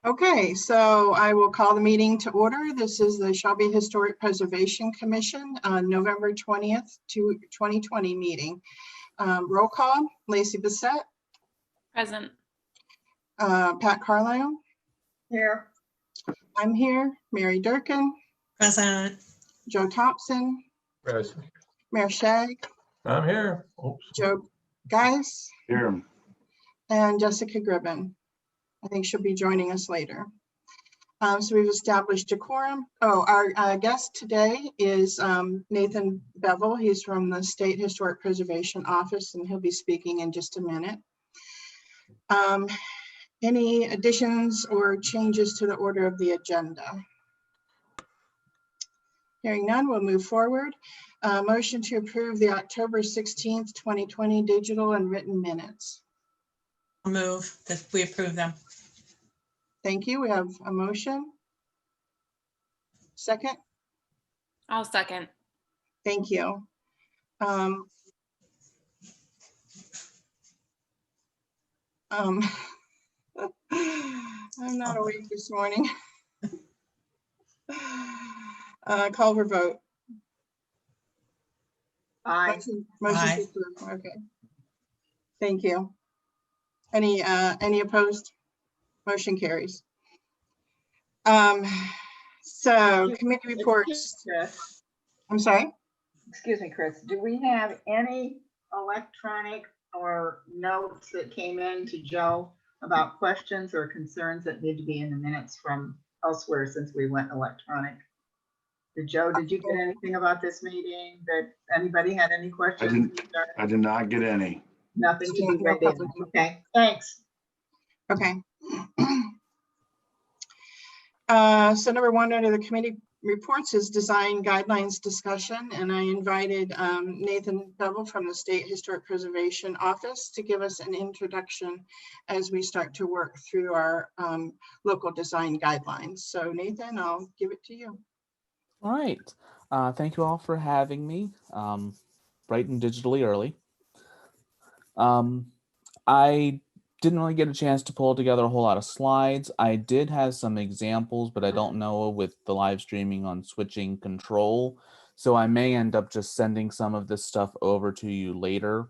Okay, so I will call the meeting to order. This is the Shelby Historic Preservation Commission on November 20th, 2020 meeting. Roll call, Lacey Bissett. Present. Pat Carlisle. Here. I'm here. Mary Durkin. Present. Joe Thompson. Present. Mayor Shag. I'm here. Oops. Joe Geis. Here. And Jessica Gribben. I think she'll be joining us later. So we've established a quorum. Oh, our guest today is Nathan Bevel. He's from the State Historic Preservation Office, and he'll be speaking in just a minute. Any additions or changes to the order of the agenda? Hearing none, we'll move forward. Motion to approve the October 16th, 2020 digital and written minutes. I'll move that we approve them. Thank you. We have a motion. Second. I'll second. Thank you. I'm not awake this morning. Call for vote. Aye. Motion Aye. to approve. Okay. Thank you. Any opposed? Motion carries. So committee reports. Chris, I'm sorry. excuse me, Chris. Do we have any electronic or notes that came in to Joe about questions or concerns that need to be in the minutes from elsewhere since we went electronic? Did you get anything about this meeting that anybody had any questions? I did not get any. Nothing to be No read in. public. Okay, thanks. Okay. So number one under the committee reports is design guidelines discussion, and I invited Nathan Bevel from the State Historic Preservation Office to give us an introduction as we start to work through our local design guidelines. So Nathan, I'll give it to you. All right. Thank you all for having me, bright and digitally early. I didn't really get a chance to pull together a whole lot of slides. I did have some examples, but I don't know with the live streaming on switching control. So I may end up just sending some of this stuff over to you later,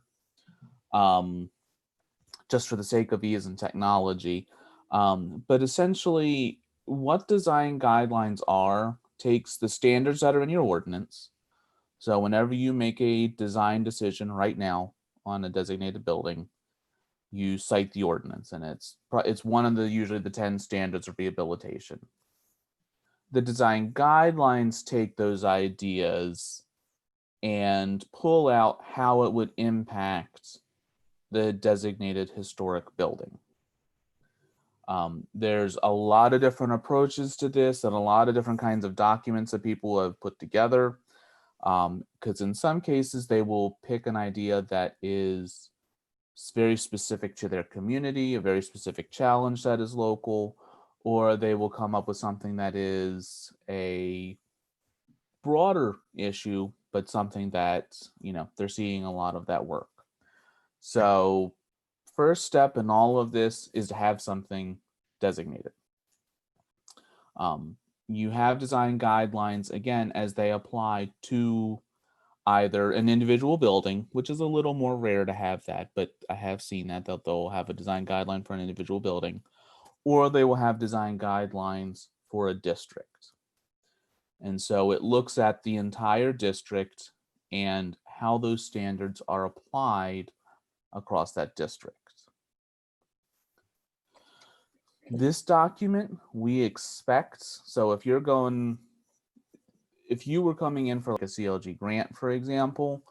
just for the sake of ease and technology. But essentially, what design guidelines are takes the standards that are in your ordinance. So whenever you make a design decision right now on a designated building, you cite the ordinance, and it's one of the usually the 10 standards of rehabilitation. The design guidelines take those ideas and pull out how it would impact the designated historic building. There's a lot of different approaches to this and a lot of different kinds of documents that people have put together. Because in some cases, they will pick an idea that is very specific to their community, a very specific challenge that is local, or they will come up with something that is a broader issue, but something that, they're seeing a lot of that work. So first step in all of this is to have something designated. You have design guidelines, again, as they apply to either an individual building, which is a little more rare to have that, but I have seen that they'll have a design guideline for an individual building, or they will have design guidelines for a district. And so it looks at the entire district and how those standards are applied across that district. This document we expect, so if you were coming in for like a CLG grant, for example,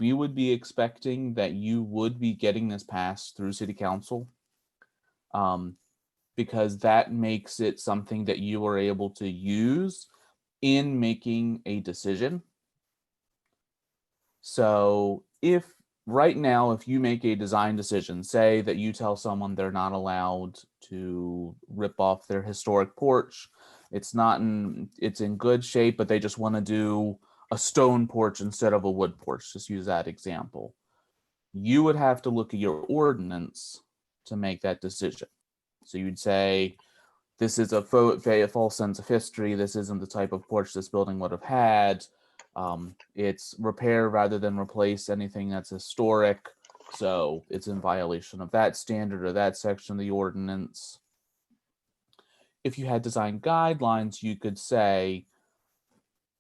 we would be expecting that you would be getting this passed through City Council, because that makes it something that you are able to use in making a decision. So if right now, if you make a design decision, say that you tell someone they're not allowed to rip off their historic porch, it's in good shape, but they just want to do a stone porch instead of a wood porch, just use that example. You would have to look at your ordinance to make that decision. So you'd say, this is a false sense of history. This isn't the type of porch this building would have had. It's repair rather than replace anything that's historic. So it's in violation of that standard or that section of the ordinance. If you had design guidelines, you could say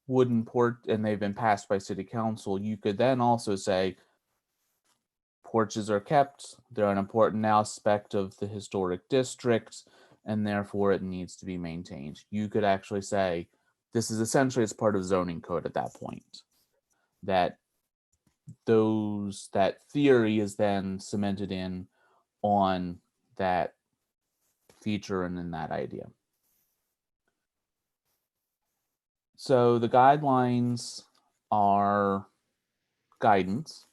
wooden porch, and they've been passed by city council. You could then also say porches are kept. They're an important aspect of the historic district, and therefore it needs to be maintained. You could actually say this is essentially as part of zoning code at that point. That theory is then cemented in on that feature and in that idea. So the guidelines are guidance,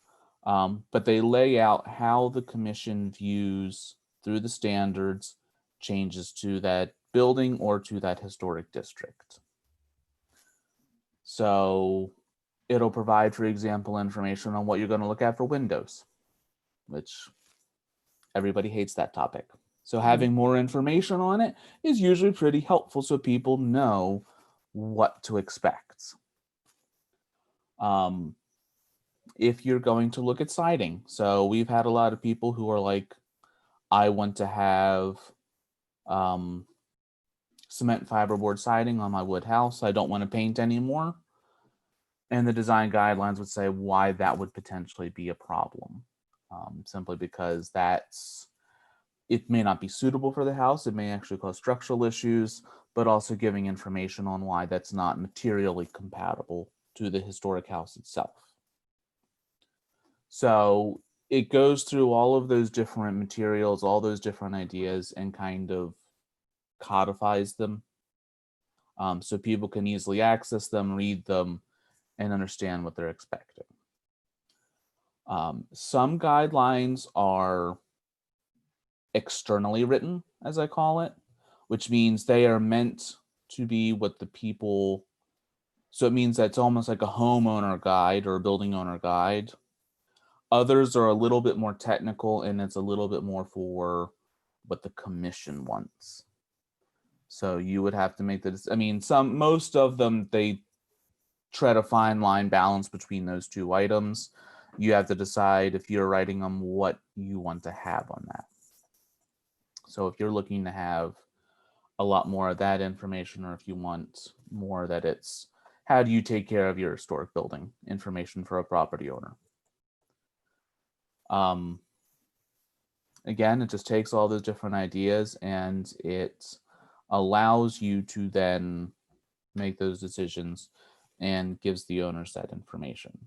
but they lay out how the commission views through the standards changes to that building or to that historic district. So it'll provide, for example, information on what you're going to look at for windows, which everybody hates that topic. So having more information on it is usually pretty helpful so people know what to expect. If you're going to look at siding, so we've had a lot of people who are like, I want to have cement fiberboard siding on my wood house. I don't want to paint anymore. And the design guidelines would say why that would potentially be a problem. Simply because it may not be suitable for the house. It may actually cause structural issues, but also giving information on why that's not materially compatible to the historic house itself. So it goes through all of those different materials, all those different ideas, and kind of codifies them so people can easily access them, read them, and understand what they're expecting. Some guidelines are externally written, as I call it, which means they are meant to be what the people, so it means that it's almost like a homeowner guide or a building owner guide. Others are a little bit more technical, and it's a little bit more for what the commission wants. So you would have to make most of them, they tread a fine line balance between those two items. You have to decide if you're writing them what you want to have on that. So if you're looking to have a lot more of that information, or if you want more that it's how do you take care of your historic building information for a property owner. Again, it just takes all those different ideas and it allows you to then make those decisions and gives the owners that information.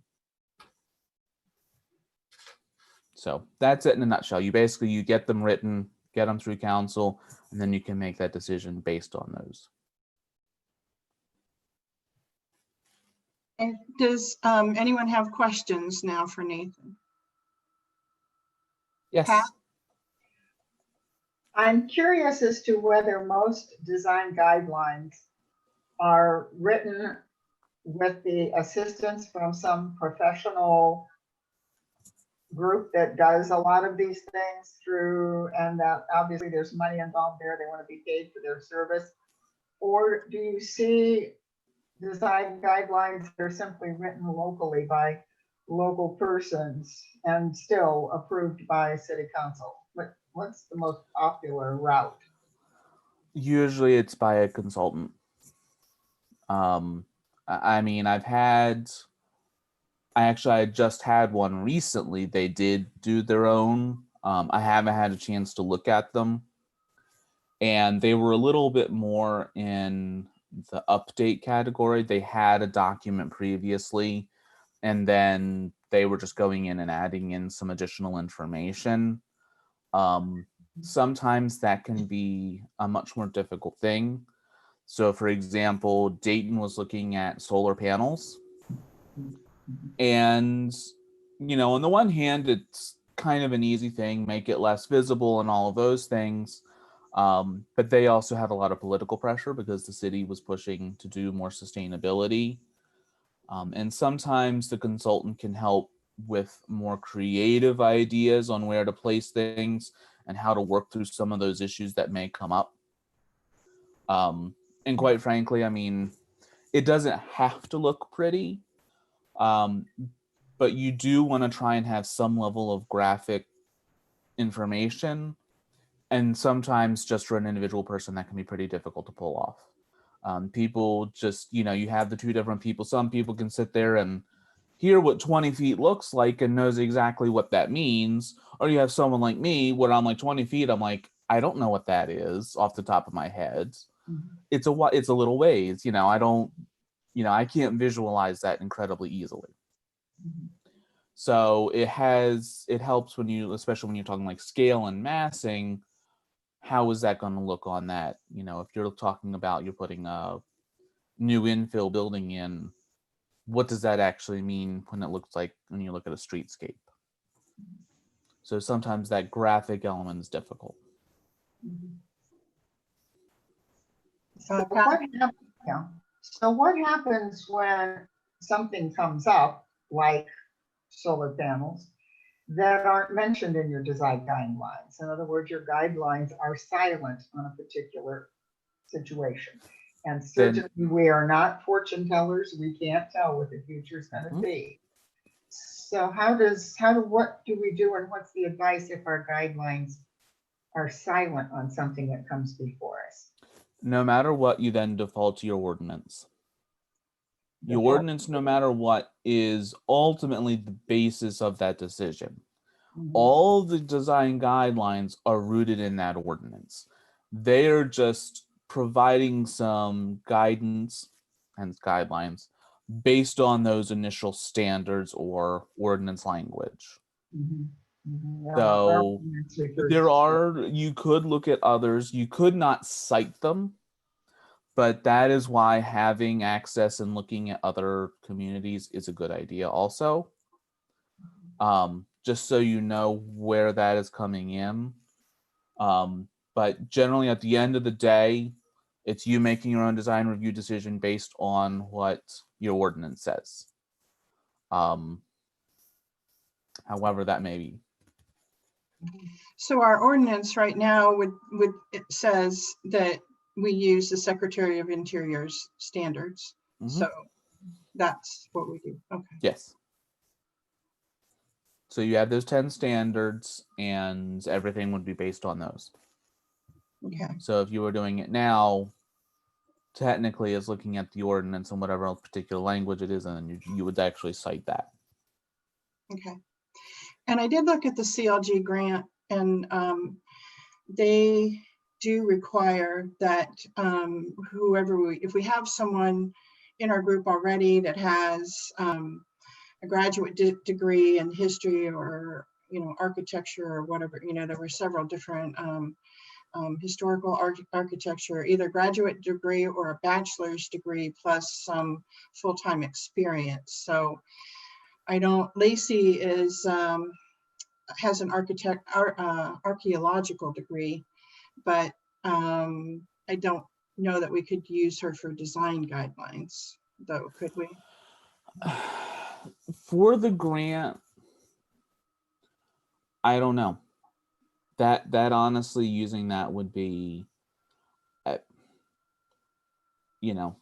So that's it in a nutshell. You get them written, get them through council, and then you can make that decision based on those. And does anyone have questions now for Nathan? Yes. Pat? I'm curious as to whether most design guidelines are written with the assistance from some professional group that does a lot of these things through, and that obviously there's money involved there. They want to be paid for their service. Or do you see design guidelines that are simply written locally by local persons and still approved by city council? What's the most popular route? Usually it's by a consultant. I just had one recently. They did do their own. I haven't had a chance to look at them. And they were a little bit more in the update category. They had a document previously, and then they were just going in and adding in some additional information. Sometimes that can be a much more difficult thing. So for example, Dayton was looking at solar panels. And, on the one hand, it's kind of an easy thing, make it less visible and all of those things. But they also had a lot of political pressure because the city was pushing to do more sustainability. And sometimes the consultant can help with more creative ideas on where to place things and how to work through some of those issues that may come up. And quite frankly, I mean, it doesn't have to look pretty, but you do want to try and have some level of graphic information. And sometimes just for an individual person, that can be pretty difficult to pull off. People just, you have the two different people. Some people can sit there and hear what 20 feet looks like and knows exactly what that means. Or you have someone like me where I'm like 20 feet, I'm like, I don't know what that is off the top of my head. It's a little ways, I can't visualize that incredibly easily. So it helps when especially when you're talking like scale and massing, how is that going to look on that? If you're talking about you're putting a new infill building in, what does that actually mean when it looks like when you look at a streetscape? So sometimes that graphic element is difficult. So what happens when something comes up like solar panels that aren't mentioned in your design guidelines? In other words, your guidelines are silent on a particular situation. And certainly we are not fortune tellers. We can't tell what the future is going to be. So what do we do, and what's the advice if our guidelines are silent on something that comes before us? No matter what, you then default to your ordinance. Your ordinance, no matter what, is ultimately the basis of that decision. All the design guidelines are rooted in that ordinance. They are just providing some guidance and guidelines based on those initial standards or ordinance language. So you could look at others, you could not cite them, but that is why having access and looking at other communities is a good idea also. Just so you know where that is coming in. But generally at the end of the day, it's you making your own design review decision based on what your ordinance says. However that may be. So our ordinance right now it says that we use the Secretary of Interior's standards. So that's what we do. Okay. Yes. So you have those 10 standards and everything would be based on those. Okay. So if you were doing it now, technically it's looking at the ordinance and whatever particular language it is, and then you would actually cite that. Okay. And I did look at the CLG grant, and they do require that if we have someone in our group already that has a graduate degree in history or architecture or whatever, there were several different historical architecture, either graduate degree or a bachelor's degree plus some full-time experience. So Lacey has an archaeological degree, but I don't know that we could use her for design guidelines, though, could we? For the grant, I don't know. That honestly, using that would be,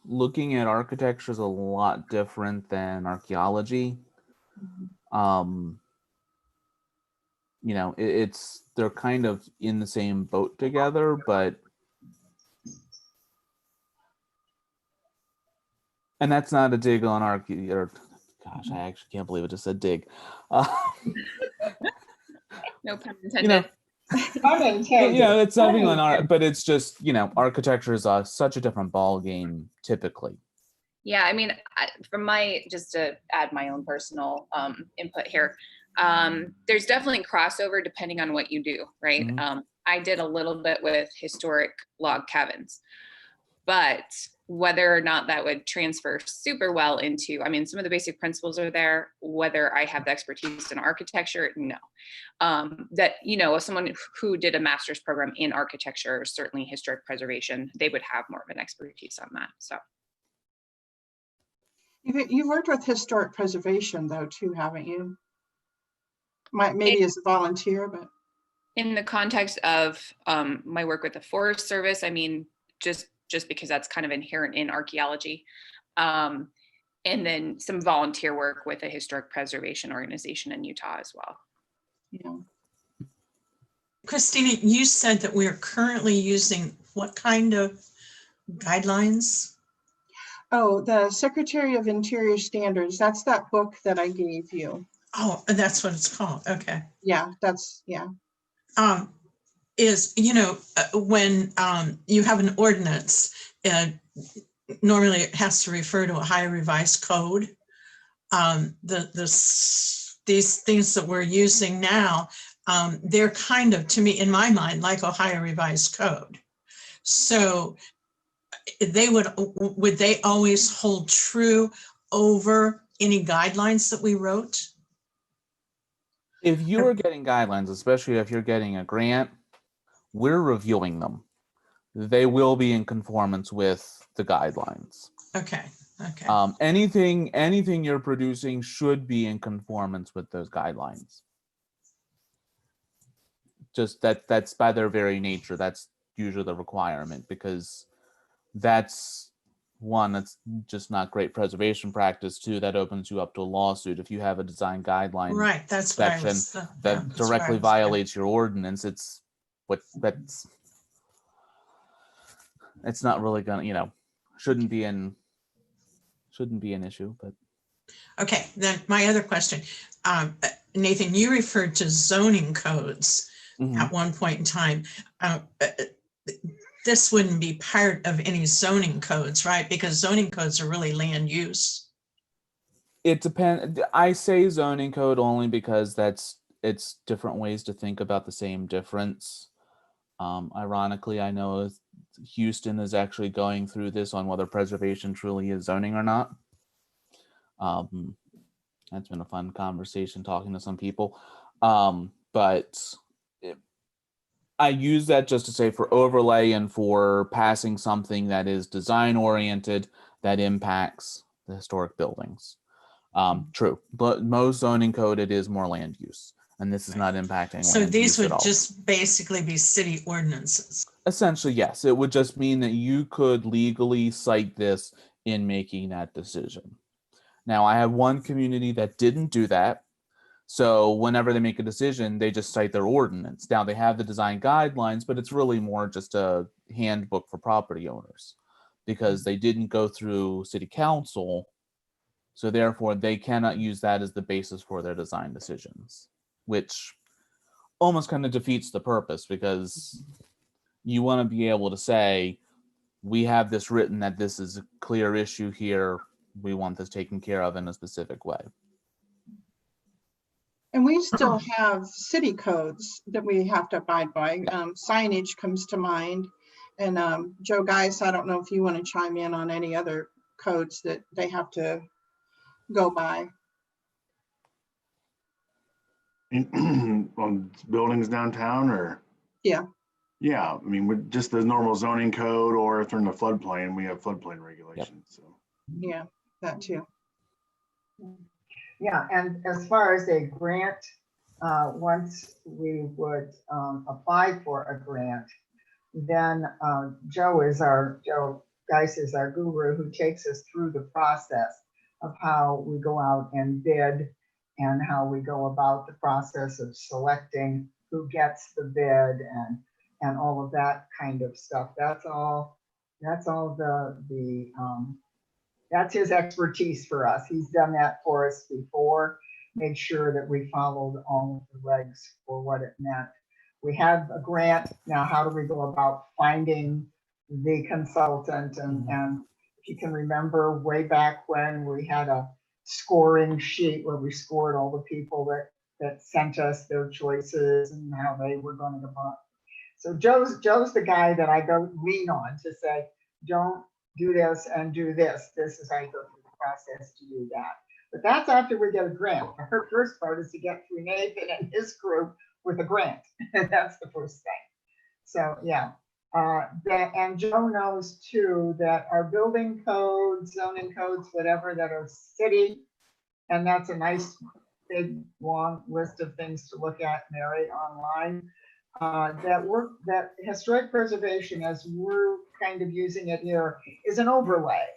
looking at architecture is a lot different than archaeology. They're kind of in the same boat together, and that's not a dig on gosh, I actually can't believe it just said dig. No pun intended. It's nothing on art, but it's just, architecture is such a different ball game typically. Yeah, I mean, just to add my own personal input here, there's definitely crossover depending on what you do, right? I did a little bit with historic log cabins, but whether or not that would transfer super well into, some of the basic principles are there. Whether I have the expertise in architecture, no. Someone who did a master's program in architecture, certainly historic preservation, they would have more of an expertise on that. So. You've worked with historic preservation though too, haven't you? Maybe as a volunteer, but. In the context of my work with the Forest Service, just just because that's kind of inherent in archaeology. And then some volunteer work with a historic preservation organization in Utah as well. Yeah. Christina, you said that we're currently using what kind of guidelines? Oh, the Secretary of Interior Standards, that's that book that I gave you. Oh, that's what it's called. Okay. Yeah, that's, yeah. Is, when you have an ordinance, normally it has to refer to a Ohio Revised Code. These things that we're using now, they're kind of, to me, in my mind, like Ohio Revised Code. So they would they always hold true over any guidelines that we wrote? If you are getting guidelines, especially if you're getting a grant, we're reviewing them. They will be in conformance with the guidelines. Okay. Okay. Anything you're producing should be in conformance with those guidelines. Just that's by their very nature. That's usually the requirement, because that's one, that's just not great preservation practice. Two, that opens you up to a lawsuit if you have a design guideline Right. That's what I section was, that that's what I directly was- violates your ordinance. It's not really gonna, shouldn't be an issue. But Okay, then my other question, Nathan, you referred to zoning codes at one point in time. This wouldn't be part of any zoning codes, right? Because zoning codes are really land use. it depends. I say zoning code only because it's different ways to think about the same difference. Ironically, I know Houston is actually going through this on whether preservation truly is zoning or not. That's been a fun conversation talking to some people. But I use that just to say for overlay and for passing something that is design oriented that impacts the historic buildings. True, but most zoning code, it is more land use, and this is not impacting So land these use at would all. just basically be city ordinances. Essentially, yes. It would just mean that you could legally cite this in making that decision. Now, I have one community that didn't do that. So whenever they make a decision, they just cite their ordinance. Now, they have the design guidelines, but it's really more just a handbook for property owners because they didn't go through city council. So therefore, they cannot use that as the basis for their design decisions, which almost kind of defeats the purpose, because you want to be able to say, we have this written that this is a clear issue here. We want this taken care of in a specific way. And we still have city codes that we have to abide by. Signage comes to mind. And Joe Geis, I don't know if you want to chime in on any other codes that they have to go by. On buildings downtown, or? Yeah. Yeah, I mean, with just the normal zoning code, or if they're in the floodplain, we have floodplain regulations, so. Yeah, that too. Yeah, and as far as a grant, once we would apply for a grant, then Joe Geis is our guru who takes us through the process of how we go out and bid and how we go about the process of selecting who gets the bid and all of that kind of stuff. That's all that's his expertise for us. He's done that for us before, made sure that we followed all of the regs for what it meant. We have a grant. Now, how do we go about finding the consultant? And if you can remember way back when we had a scoring sheet where we scored all the people that sent us their choices and how they were going to go about. So Joe's the guy that I go lean on to say, don't do this and do this. This is how you go through the process to do that. But that's after we get a grant. Her first part is to get through Nathan and his group with a grant. That's the first thing. So yeah. And Joe knows too that our building codes, zoning codes, whatever, that are city, and that's a nice big long list of things to look at, Mary, online. that historic preservation, as we're kind of using it here, is an overlay.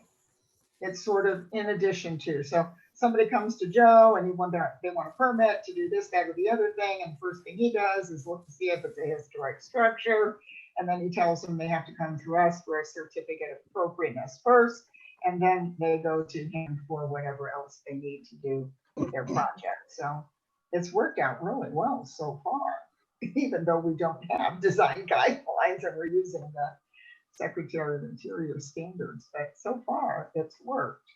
It's sort of in addition to. So somebody comes to Joe and they want a permit to do this, that, or the other thing. And the first thing he does is look to see if it's a historic structure. And then he tells them they have to come through us for a certificate of appropriateness first. And then they go to him for whatever else they need to do with their project. So it's worked out really well so far, even though we don't have design guidelines and we're using the Secretary of Interior standards, but so far it's worked.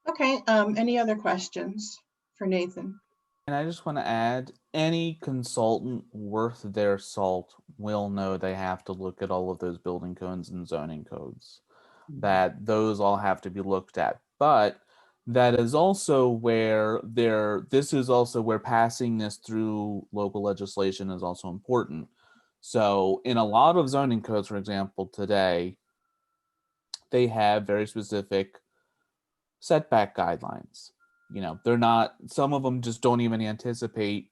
Okay, any other questions for Nathan? And I just want to add, any consultant worth their salt will know they have to look at all of those building codes and zoning codes, that those all have to be looked at. But that is also where this is also where passing this through local legislation is also important. So in a lot of zoning codes, for example, today, they have very specific setback guidelines. You know, they're not, some of them just don't even anticipate,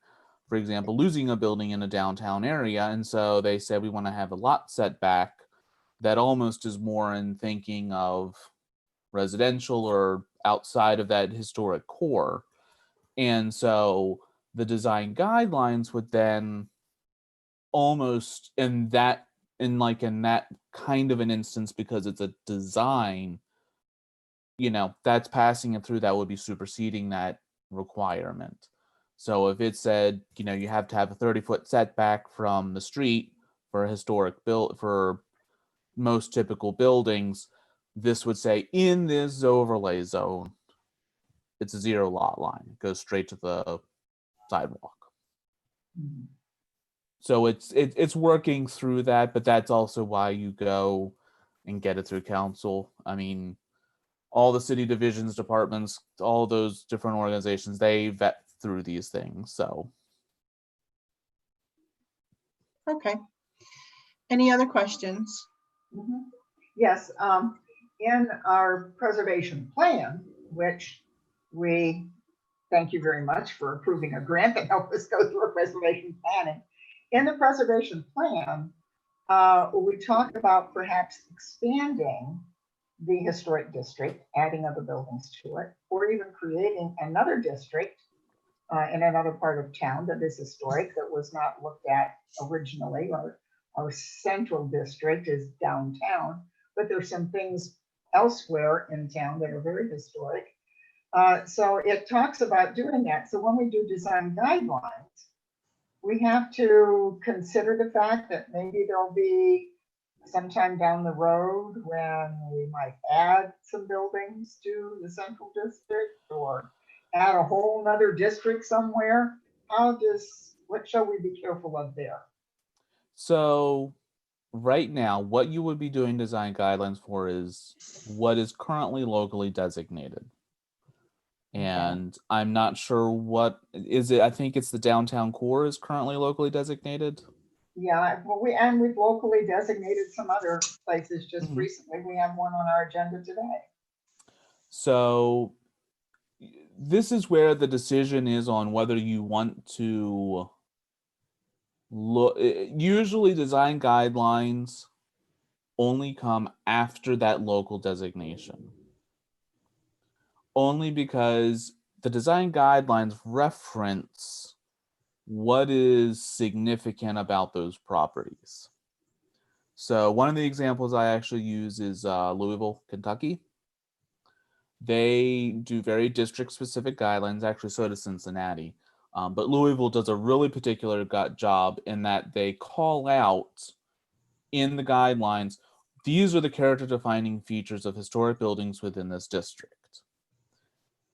for example, losing a building in a downtown area. And so they said we want to have a lot setback that almost is more in thinking of residential or outside of that historic core. And so the design guidelines would then almost in that kind of an instance, because it's a design, you know, that's passing it through, that would be superseding that requirement. So if it said, you know, you have to have a 30-foot setback from the street for a historic build, for most typical buildings, this would say in this overlay zone, it's a 0 lot line. It goes straight to the sidewalk. Mm-hmm. So it's working through that, but that's also why you go and get it through council. I mean, all the city divisions, departments, all those different organizations, they vet through these things. So, Okay. Any other questions? Mm-hmm. Yes, in our preservation plan, which we thank you very much for approving a grant that helped us go through our preservation planning. In the preservation plan, we talk about perhaps expanding the historic district, adding other buildings to it, or even creating another district in another part of town that is historic, that was not looked at originally. Our central district is downtown, but there's some things elsewhere in town that are very historic. So it talks about doing that. So when we do design guidelines, we have to consider the fact that maybe there'll be sometime down the road when we might add some buildings to the central district or add a whole nother district somewhere. What shall we be careful of there? so right now, what you would be doing design guidelines for is what is currently locally designated. And I'm not sure what is it. I think it's the downtown core is currently locally designated. Yeah, well, we've locally designated some other places just recently. We have one on our agenda today. So this is where the decision is on whether you want to look. Usually design guidelines only come after that local designation. Only because the design guidelines reference what is significant about those properties. So one of the examples I actually use is Louisville, Kentucky. They do very district-specific guidelines. Actually, so does Cincinnati. But Louisville does a really particular job in that they call out in the guidelines, these are the character-defining features of historic buildings within this district.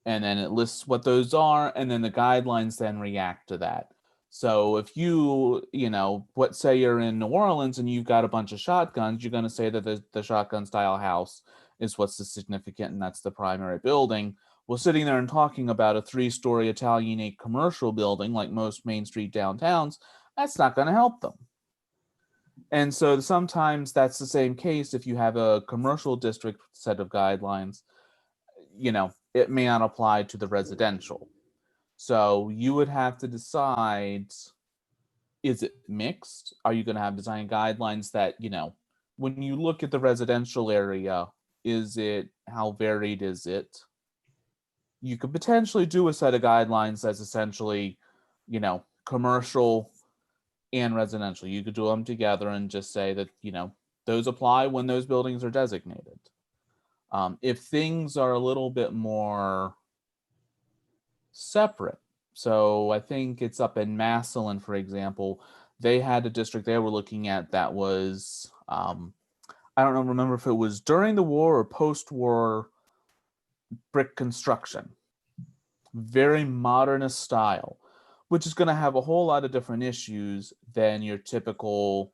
And then it lists what those are, and then the guidelines then react to that. So if you know, say you're in New Orleans and you've got a bunch of shotguns, you're going to say that the shotgun style house is what's the significant, and that's the primary building. Well, sitting there and talking about a 3-story Italianate commercial building like most Main Street downtowns, that's not going to help them. And so sometimes that's the same case if you have a commercial district set of guidelines, you know, it may not apply to the residential. So you would have to decide is it mixed? Are you going to have design guidelines that, when you look at the residential area, how varied is it? You could potentially do a set of guidelines that's essentially, commercial and residential. You could do them together and just say that, those apply when those buildings are designated. If things are a little bit more separate, so I think it's up in Massillon, for example, they had a district they were looking at that was, I don't remember if it was during the war or post-war brick construction. Very modernist style, which is going to have a whole lot of different issues than your typical,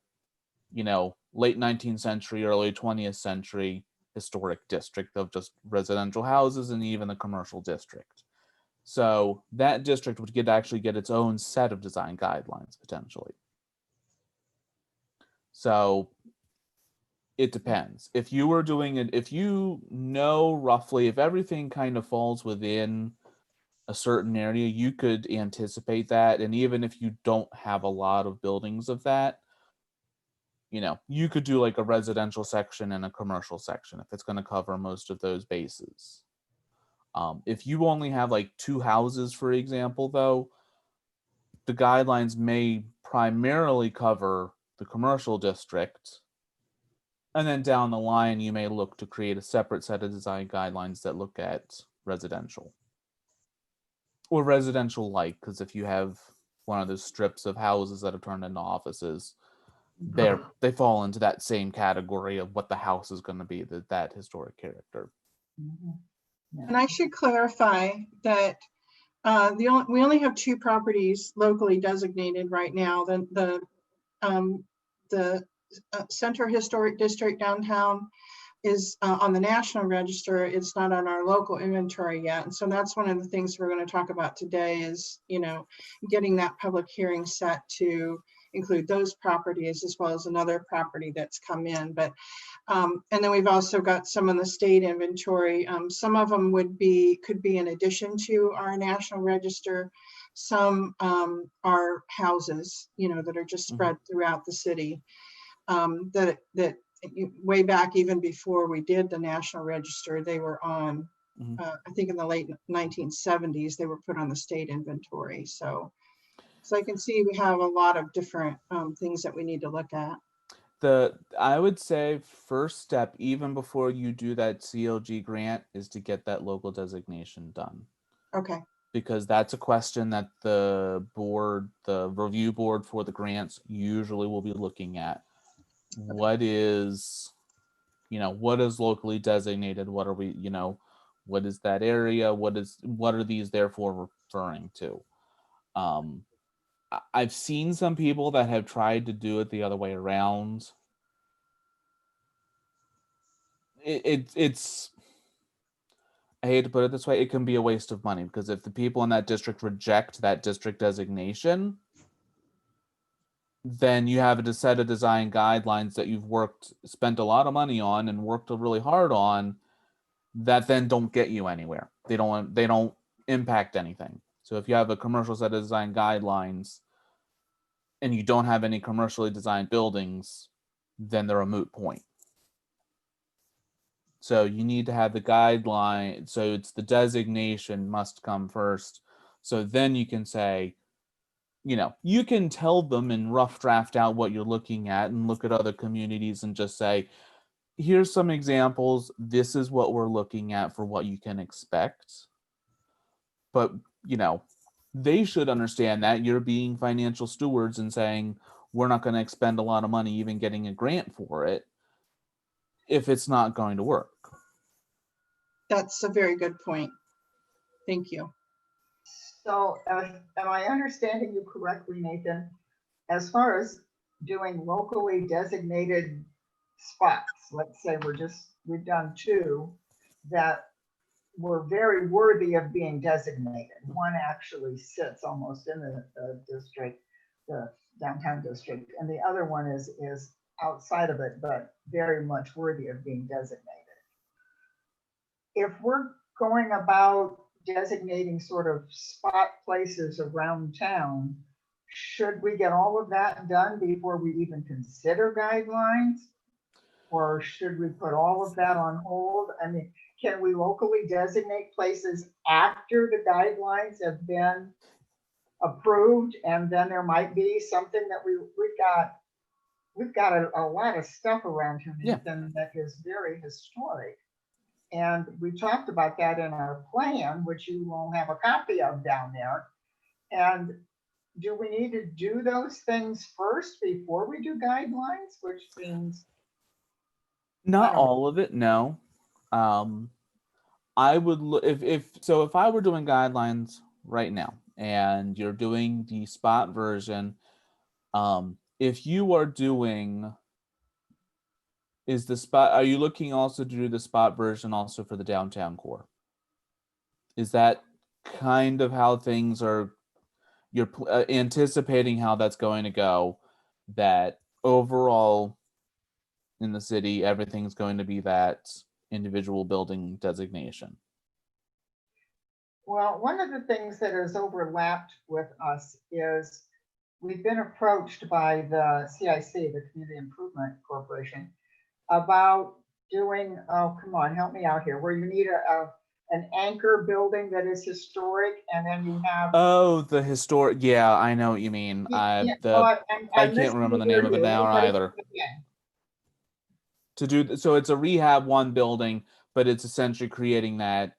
late 19th century, early 20th century historic district of just residential houses and even the commercial district. So that district would actually get its own set of design guidelines potentially. So it depends. If you were doing it, if you know roughly, if everything kind of falls within a certain area, you could anticipate that. And even if you don't have a lot of buildings of that, you could do like a residential section and a commercial section if it's going to cover most of those bases. If you only have like 2 houses, for example, though, the guidelines may primarily cover the commercial district. And then down the line, you may look to create a separate set of design guidelines that look at residential. Or residential-like, because if you have one of those strips of houses that are turned into offices, they fall into that same category of what the house is going to be, that historic character. And I should clarify that we only have 2 properties locally designated right now. The Center Historic District downtown is on the National Register. It's not on our local inventory yet. And so that's one of the things we're going to talk about today is, getting that public hearing set to include those properties as well as another property that's come in. But and then we've also got some on the state inventory. Some of them could be in addition to our National Register. Some are houses, that are just spread throughout the city. That way back, even before we did the National Register, they were on, I think in the late 1970s, they were put on the state inventory. So I can see we have a lot of different things that we need to look at. I would say first step, even before you do that CLG grant, is to get that local designation done. Okay. Because that's a question that the review board for the grants usually will be looking at. What is locally designated? What are we, what is that area? What are these therefore referring to? I've seen some people that have tried to do it the other way around. It's I hate to put it this way, it can be a waste of money, because if the people in that district reject that district designation, then you have a set of design guidelines that you've spent a lot of money on and worked really hard on that then don't get you anywhere. They don't impact anything. So if you have a commercial set of design guidelines and you don't have any commercially designed buildings, then they're a moot point. So you need to have the guideline. So it's the designation must come first. So then you can say, you can tell them and rough draft out what you're looking at and look at other communities and just say, here's some examples. This is what we're looking at for what you can expect. But, they should understand that you're being financial stewards and saying, we're not going to expend a lot of money even getting a grant for it if it's not going to work. That's a very good point. Thank you. So am I understanding you correctly, Nathan? As far as doing locally designated spots, let's say we've done 2 that were very worthy of being designated. One actually sits almost in the district, the downtown district, and the other one is outside of it, but very much worthy of being designated. If we're going about designating sort of spot places around town, should we get all of that done before we even consider guidelines? Or should we put all of that on hold? I mean, can we locally designate places after the guidelines have been approved? And then there might be something that we've got a lot of stuff around here, Yeah. Nathan, that is very historic. And we talked about that in our plan, which you will have a copy of down there. And do we need to do those things first before we do guidelines, which means Not I don't- all of it, no. I would look if I were doing guidelines right now and you're doing the spot version, if you are doing are you looking also to do the spot version also for the downtown core? Is that kind of how things are, you're anticipating how that's going to go, that overall in the city, everything's going to be that individual building designation? Well, one of the things that has overlapped with us is we've been approached by the CIC, the Community Improvement Corporation, about doing, oh, come on, help me out here, where you need an anchor building that is historic, and then you have. Oh, the historic. Yeah, I know what you mean. Yeah, I I'm can't remember the name of it now either. To do so, it's a rehab one building, but it's essentially creating that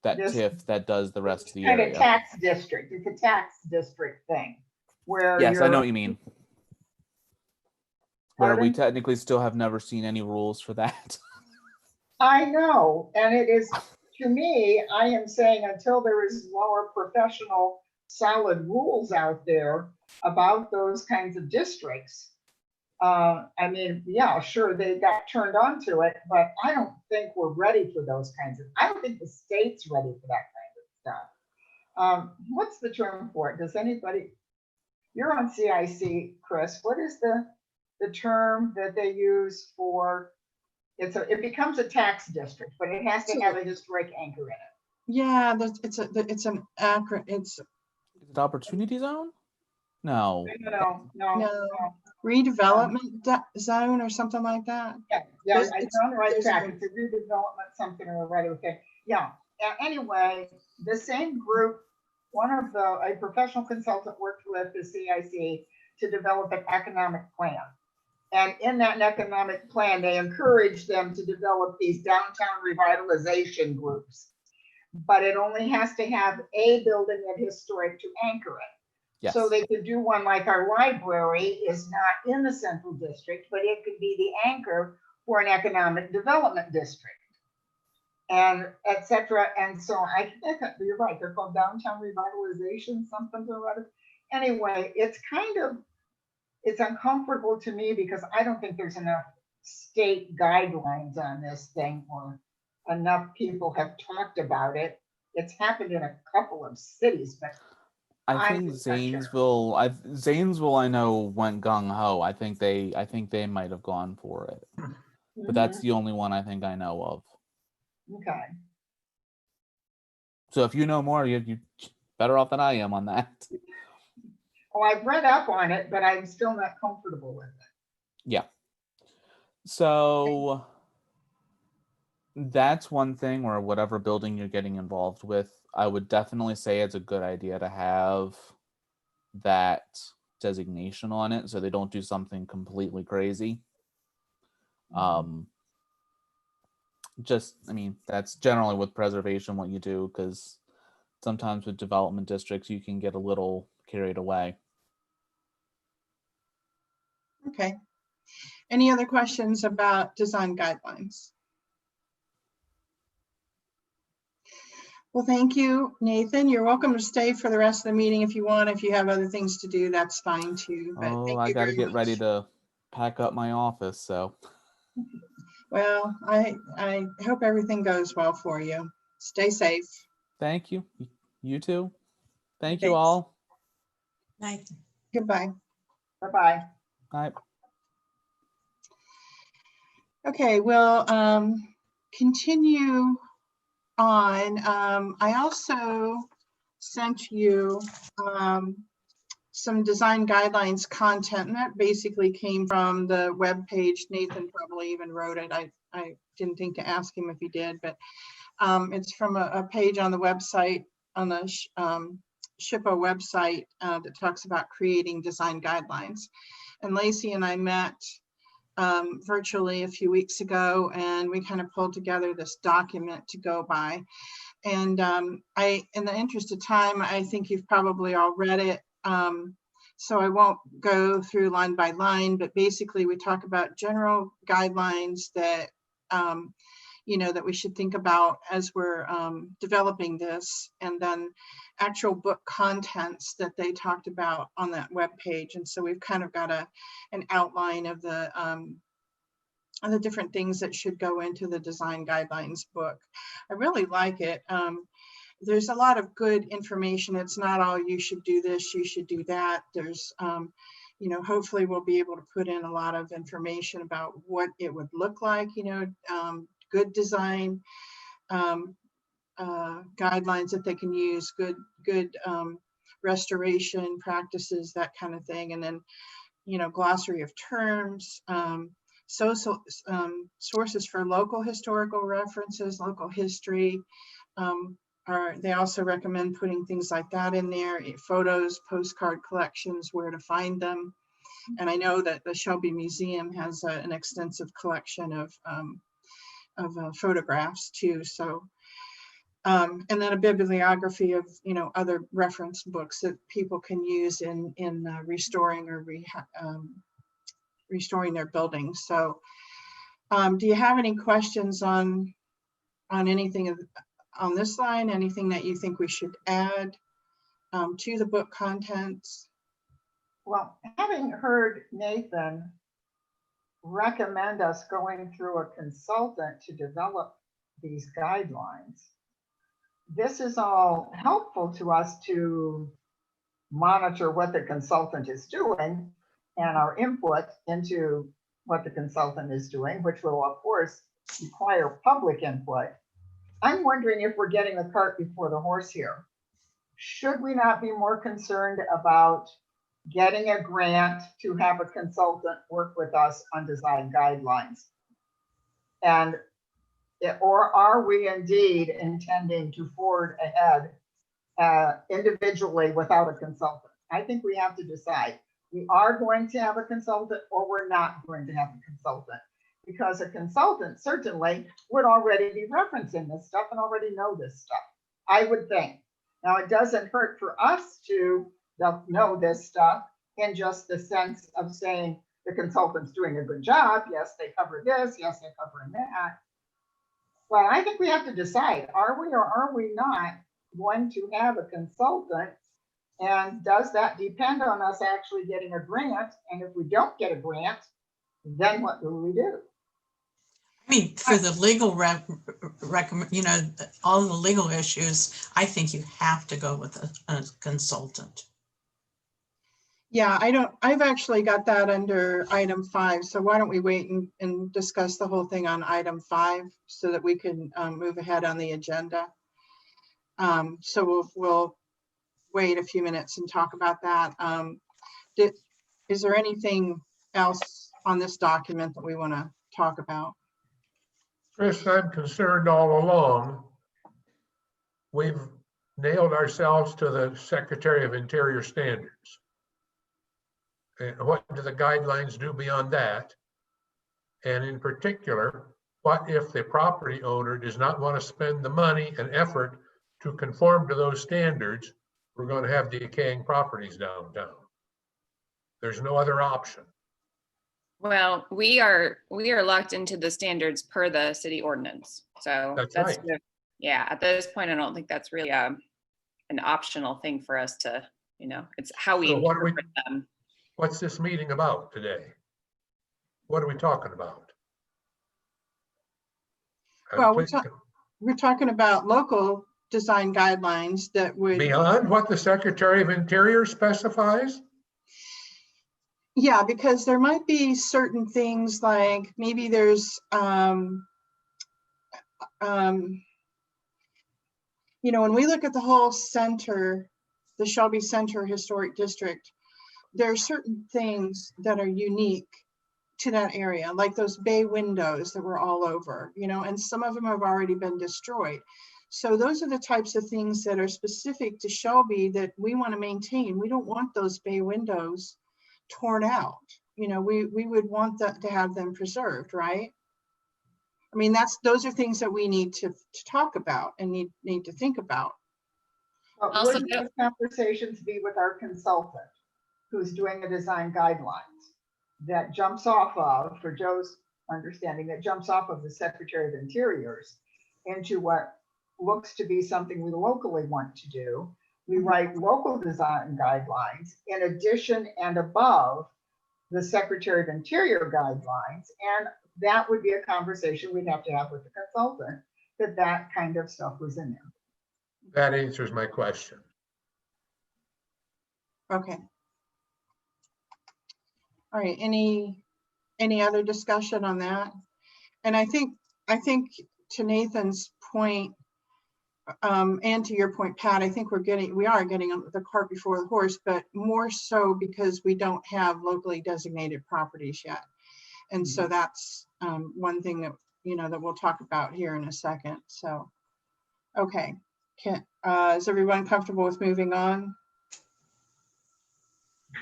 This- TIF that does the rest of the Kind of area. tax district, it's a tax district thing, where. Yes, I know you're- what you mean. Where we Pardon? technically still have never seen any rules for that. I know, and it is, to me, I am saying until there is more professional, solid rules out there about those kinds of districts. I mean, yeah, sure, they got turned on to it, but I don't think we're ready for those kinds of, I don't think the state's ready for that kind of stuff. What's the term for it? Does anybody, you're on CIC, Chris, what is the term that they use for, it becomes a tax district, but it has to have a historic anchor in it. Yeah, it's an acronym, it's Is it opportunity zone? No. No. redevelopment zone or something like that. Yeah, There's- I'm on the right there's track. a- It's a redevelopment, something or other. Okay, yeah. Anyway, the same group, a professional consultant worked with the CIC to develop an economic plan. And in that economic plan, they encourage them to develop these downtown revitalization groups. But it only has to have a building and historic to anchor it. Yes. So they could do one like our library is not in the central district, but it could be the anchor for an economic development district. And et cetera. And so I think you're right, they're called downtown revitalization, something or other. Anyway, it's uncomfortable to me because I don't think there's enough state guidelines on this thing, or enough people have talked about it. It's happened in a couple of cities, but I I'm think just not sure. Zanesville I know went gung ho. I think they might have gone for it. But that's the only one I think I know of. Okay. So if you know more, you're better off than I am on that. Well, I've read up on it, but I'm still not comfortable with it. Yeah. So that's one thing, where whatever building you're getting involved with, I would definitely say it's a good idea to have that designation on it so they don't do something completely crazy. I mean, that's generally with preservation what you do, because sometimes with development districts you can get a little carried away. Okay. Any other questions about design guidelines? Well, thank you, Nathan. You're welcome to stay for the rest of the meeting if you want. If you have other things to do, that's fine too. But Oh, thank I you got to very get ready much. to pack up my office, so Well, I hope everything goes well for you. Stay safe. thank you. You too. Thank you Thanks. all. Night. Goodbye. Bye-bye. Bye. Okay, we'll continue on. I also sent you some design guidelines content, and that basically came from the web page. Nathan probably even wrote it. I didn't think to ask him if he did, but it's from a page on the website, on the SHPO website that talks about creating design guidelines. And Lacey and I met virtually a few weeks ago, and we kind of pulled together this document to go by. And in the interest of time, I think you've probably all read it. So I won't go through line by line, but basically we talk about general guidelines that, that we should think about as we're developing this, and then actual book contents that they talked about on that web page. And so we've kind of got an outline of the different things that should go into the design guidelines book. I really like it. There's a lot of good information. It's not all you should do this, you should do that. There's, hopefully we'll be able to put in a lot of information about what it would look like, good design guidelines that they can use, good restoration practices, that kind of thing. And then, glossary of terms, social sources for local historical references, local history. They also recommend putting things like that in there, photos, postcard collections, where to find them. And I know that the Shelby Museum has an extensive collection of photographs too. So, and then a bibliography of, other reference books that people can use in restoring or restoring their buildings. So, do you have any questions on anything on this line? Anything that you think we should add to the book contents? Well, having heard Nathan recommend us going through a consultant to develop these guidelines, this is all helpful to us to monitor what the consultant is doing and our input into what the consultant is doing, which will of course require public input. I'm wondering if we're getting the cart before the horse here. Should we not be more concerned about getting a grant to have a consultant work with us on design guidelines? Or are we indeed intending to forward ahead individually without a consultant? I think we have to decide. We are going to have a consultant, or we're not going to have a consultant, because a consultant certainly would already be referencing this stuff and already know this stuff, I would think. Now, it doesn't hurt for us to know this stuff in just the sense of saying the consultant's doing a good job. Yes, they cover this. Yes, they're covering that. Well, I think we have to decide, are we or are we not going to have a consultant? And does that depend on us actually getting a grant? And if we don't get a grant, then what do we do? I mean, for the legal all the legal issues, I think you have to go with a consultant. Yeah, I've actually got that under item 5. So why don't we wait and discuss the whole thing on item 5 so that we can move ahead on the agenda. So we'll wait a few minutes and talk about that. Is there anything else on this document that we want to talk about? Chris, I'm concerned all along. We've nailed ourselves to the Secretary of Interior standards. And what do the guidelines do beyond that? And in particular, what if the property owner does not want to spend the money and effort to conform to those standards? We're going to have decaying properties downtown. There's no other option. Well, we are locked into the standards per the city ordinance. So That's right. Yeah, at this point, I don't think that's really an optional thing for us to, it's how we So interpret them. What's this meeting about today? What are we talking about? Well, we're talking about local design guidelines that would— Beyond what the Secretary of Interior specifies? Yeah, because there might be certain things like maybe there's, when we look at the whole center, the Shelby Center Historic District, there are certain things that are unique to that area, like those bay windows that were all over, you know, and some of them have already been destroyed. So those are the types of things that are specific to Shelby that we want to maintain. We don't want those bay windows torn out. You know, we would want that to have them preserved, right? I mean, those are things that we need to talk about and need to think about. But Also, wouldn't those conversations be with our consultant who's doing the design guidelines that jumps off of, for Joe's understanding, that jumps off of the Secretary of Interior's into what looks to be something we locally want to do. We write local design guidelines in addition and above the Secretary of Interior guidelines. And that would be a conversation we'd have to have with the consultant, that kind of stuff was in there. That answers my question. Okay. All right, any other discussion on that? And I think to Nathan's point, and to your point, Pat, I think we are getting the cart before the horse, but more so because we don't have locally designated properties yet. And so that's one thing that, you know, that we'll talk about here in a second. So, okay. Is everyone comfortable with moving on?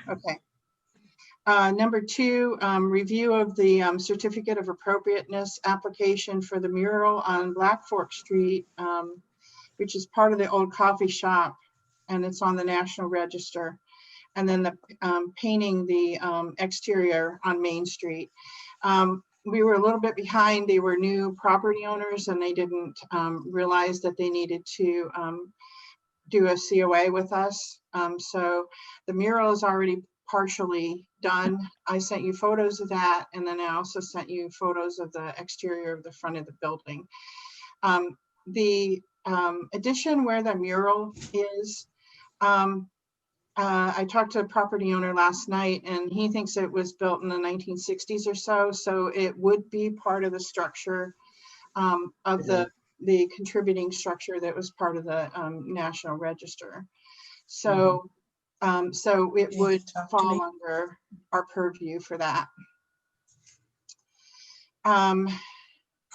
Okay. Number 2, review of the certificate of appropriateness application for the mural on Black Fork Street, which is part of the old coffee shop, and it's on the National Register. And then the painting the exterior on Main Street. We were a little bit behind. They were new property owners and they didn't realize that they needed to do a COA with us. So the mural is already partially done. I sent you photos of that, and then I also sent you photos of the exterior of the front of the building. The addition where the mural is, I talked to a property owner last night and he thinks it was built in the 1960s or so. So it would be part of the structure of the contributing structure that was part of the National Register. So, so it would fall under our purview for that. Oh,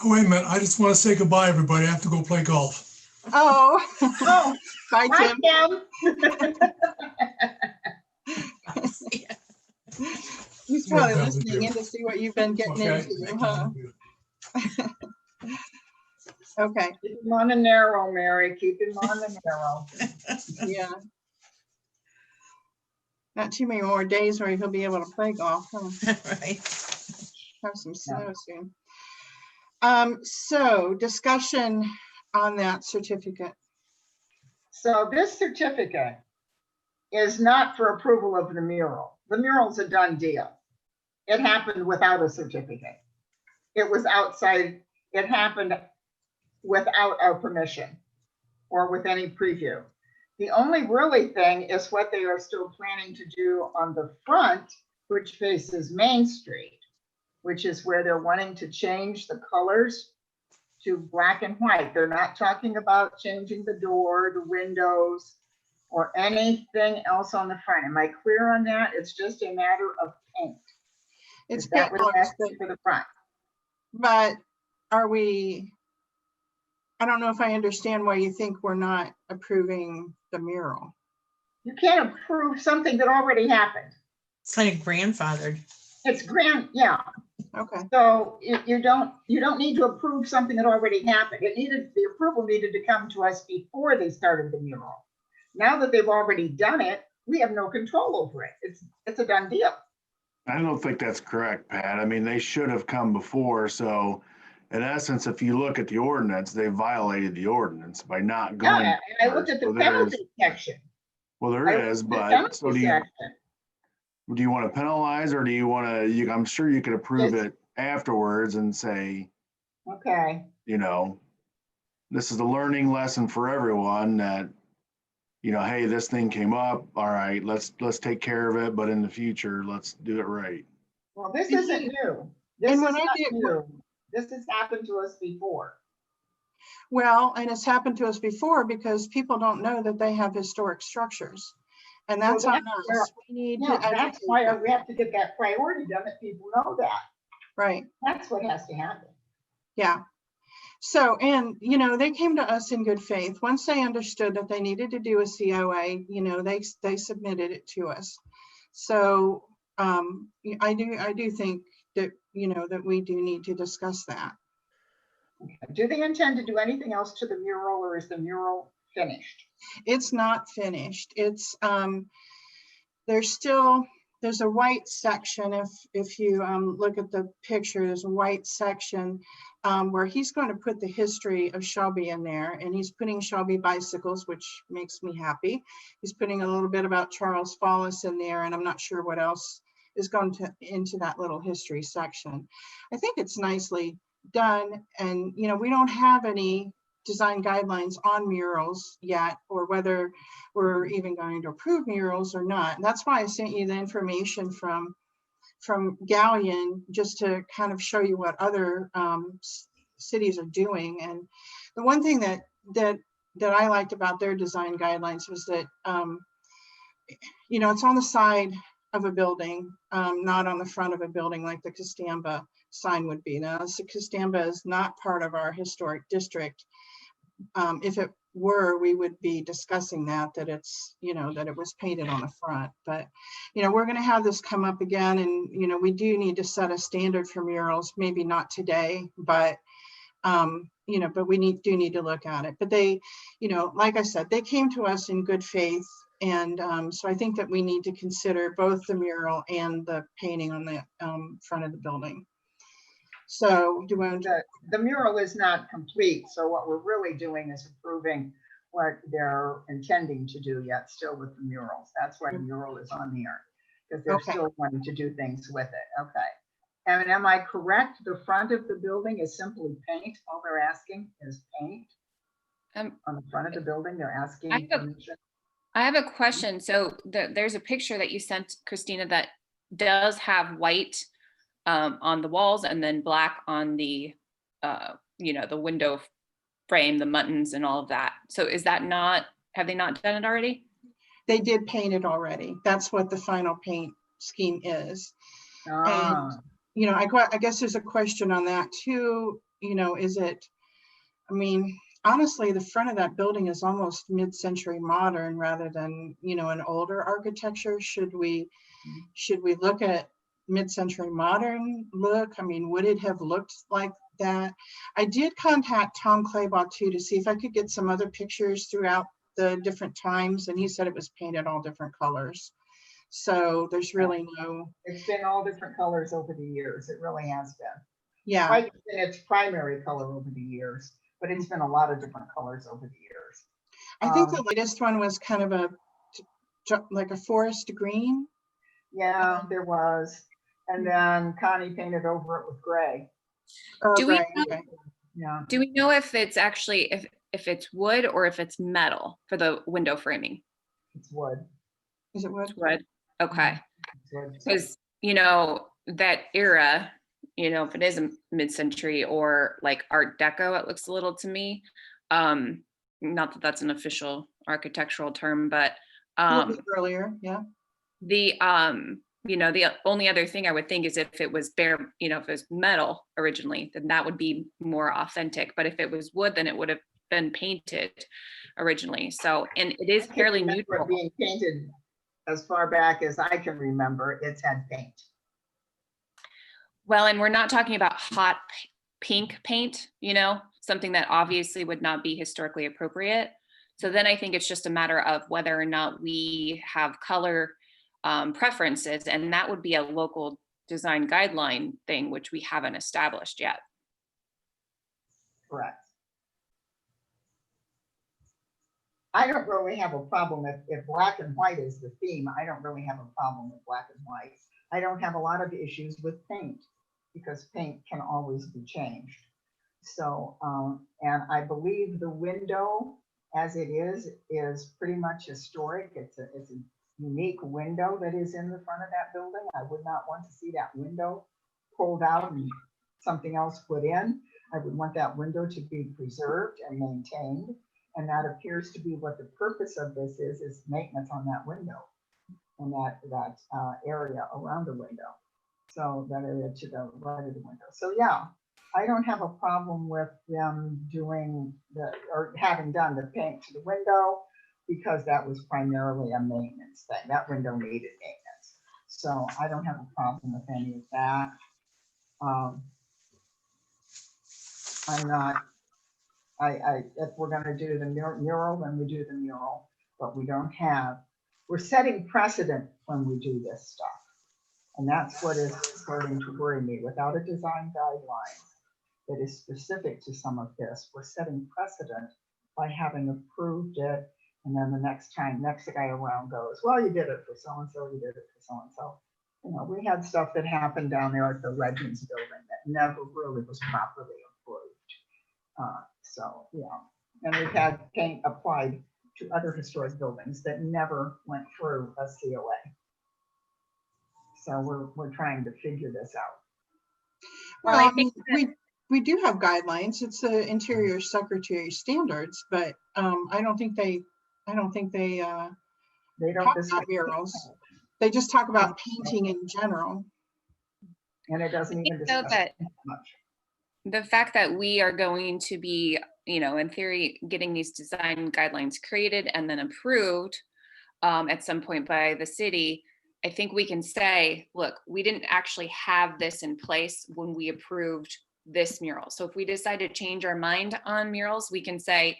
wait a minute. I just want to say goodbye, everybody. I have to go play golf. Oh, Oh, bye, hi, Tim. Tim. He's probably Yeah, listening in to see what you've been getting Okay. into, huh? Okay, Keep him on the narrow, Mary. Keep him on the narrow. yeah. Not too many more days where he'll be able to play golf, huh? Right. Have some snow soon. So discussion on that certificate. So this certificate is not for approval of the mural. The mural's a done deal. It happened without a certificate. It was outside, it happened without our permission or with any preview. The only really thing is what they are still planning to do on the front, which faces Main Street, which is where they're wanting to change the colors to black and white. They're not talking about changing the door, the windows, or anything else on the front. Am I clear on that? It's just a matter of paint. It's Is that paint what marks, that's for the front? but are we, I don't know if I understand why you think we're not approving the mural. You can't approve something that already happened. It's kind of grandfathered. It's yeah. Okay, So you don't need to approve something that already happened. The approval needed to come to us before they started the mural. Now that they've already done it, we have no control over it. It's a done deal. I don't think that's correct, Pat. I mean, they should have come before. So in essence, if you look at the ordinance, they violated the ordinance by not going. Yeah, and I looked at the So there is- penalty section. Well, I there looked is, at the but so penalty section. do you want to penalize or do you want to, I'm sure you could approve Yes. it afterwards and say, Okay, you know, this is a learning lesson for everyone that, you know, hey, this thing came up. All right, let's take care of it. But in the future, let's do it right. well, this isn't new. This And is when I not did- new. This has happened to us before. well, and it's happened to us before because people don't know that they have historic structures. And that's on that's where- us. We need to Yeah, that's educate why them. we have to get that priority done, that people know that. Right, That's what has to happen. yeah. So, and, you know, they came to us in good faith. Once they understood that they needed to do a COA, you know, they submitted it to us. So I do think that, you know, that we do need to discuss that. Do they intend to do anything else to the mural, or is the mural finished? It's not finished. It's, there's a white section. If you look at the picture, there's a white section where he's going to put the history of Shelby in there, and he's putting Shelby bicycles, which makes me happy. He's putting a little bit about Charles Follis in there, and I'm not sure what else is going to into that little history section. I think it's nicely done, and you know, we don't have any design guidelines on murals yet, or whether we're even going to approve murals or not. And that's why I sent you the information from Galleon, just to kind of show you what other cities are doing. And the one thing that I liked about their design guidelines was that you know, it's on the side of a building, not on the front of a building like the Castamba sign would be. Now, the Castamba is not part of our historic district. If it were, we would be discussing that it's, you know, that it was painted on the front. But, you know, we're going to have this come up again, and, you know, we do need to set a standard for murals, maybe not today, but, you know, but we do need to look at it. But they, you know, like I said, they came to us in good faith. And so I think that we need to consider both the mural and the painting on the front of the building. So do we want to? The mural is not complete, so what we're really doing is approving what they're intending to do yet still with the murals. That's why the mural is on here, because they're Okay. still wanting to do things with it. Okay. And am I correct? The front of the building is simply paint. All they're asking is paint. On the front of the building, they're asking permission. I have a question. So there's a picture that you sent, Christina, that does have white on the walls and then black on the, you know, the window frame, the muttons and all of that. So is that not, have they not done it already? They did paint it already. That's what the final paint scheme is. Ah, And, you know, I guess there's a question on that too. You know, is it, I mean, honestly, the front of that building is almost mid-century modern rather than, you know, an older architecture. Should we look at mid-century modern look? I mean, would it have looked like that? I did contact Tom Claybaugh too to see if I could get some other pictures throughout the different times, and he said it was painted all different colors. So there's really no. it's been all different colors over the years. It really has been. Yeah. White has been its primary color over the years, but it's been a lot of different colors over the years. I think the latest one was kind of like a forest green. Yeah, there was. And then Connie painted over it with gray. Oh, Do we right, know- okay. Yeah. Do we know if it's actually, if it's wood or if it's metal for the window framing? It's wood. Is it wood? Wood. Okay. It's wood. Because, you know, that era, you know, if it is a mid-century or like Art Deco, it looks a little to me. Not that that's an official architectural term, but A little bit earlier, yeah. the you know, the only other thing I would think is if it was bare, you know, if it was metal originally, then that would be more authentic. But if it was wood, then it would have been painted originally. So, and it is I can fairly remember it neutral. being painted as far back as I can remember. It's had paint. Well, and we're not talking about hot pink paint, you know, something that obviously would not be historically appropriate. So then I think it's just a matter of whether or not we have color preferences, and that would be a local design guideline thing, which we haven't established yet. Correct. I don't really have a problem if black and white is the theme. I don't really have a problem with black and white. I don't have a lot of issues with paint because paint can always be changed. So, and I believe the window as it is pretty much historic. It's a unique window that is in the front of that building. I would not want to see that window pulled out and something else put in. I would want that window to be preserved and maintained. And that appears to be what the purpose of this is maintenance on that window. in that area around the window. So that area to the right of the window. So yeah, I don't have a problem with them doing or having done the paint to the window, because that was primarily a maintenance thing. That window needed maintenance. So I don't have a problem with any of that. I'm not, if we're gonna do the mural, then we do the mural, but we're setting precedent when we do this stuff. And that's what is starting to worry me. Without a design guideline that is specific to some of this, we're setting precedent by having approved it. And then the next guy around goes, well, you did it for so-and-so, you did it for so-and-so. You know, we had stuff that happened down there at the Legends building that never really was properly approved. So, yeah, and we've had paint applied to other historic buildings that never went through a COA. So we're trying to figure this out. Well, I I mean, we do have guidelines. It's the Interior Secretary standards, but I don't think they They don't talk discuss about murals. They just talk about painting in general. and it doesn't even So discuss that much. the fact that we are going to be, you know, in theory, getting these design guidelines created and then approved at some point by the city, I think we can say, look, we didn't actually have this in place when we approved this mural. So if we decide to change our mind on murals, we can say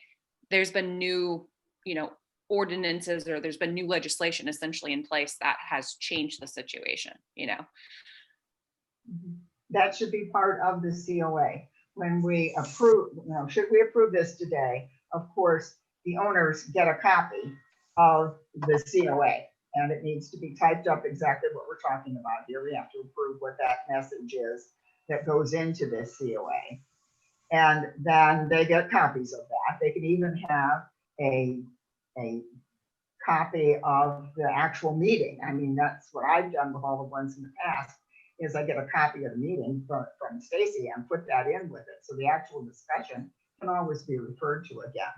there's been new, you know, ordinances, or there's been new legislation essentially in place that has changed the situation, you know. That should be part of the COA. When we approve, you know, should we approve this today? Of course, the owners get a copy of the COA, and it needs to be typed up exactly what we're talking about here. We have to approve what that message is that goes into this COA. And then they get copies of that. They can even have a copy of the actual meeting. I mean, that's what I've done with all the ones in the past, is I get a copy of the meeting from Stacy and put that in with it. So the actual discussion can always be referred to again.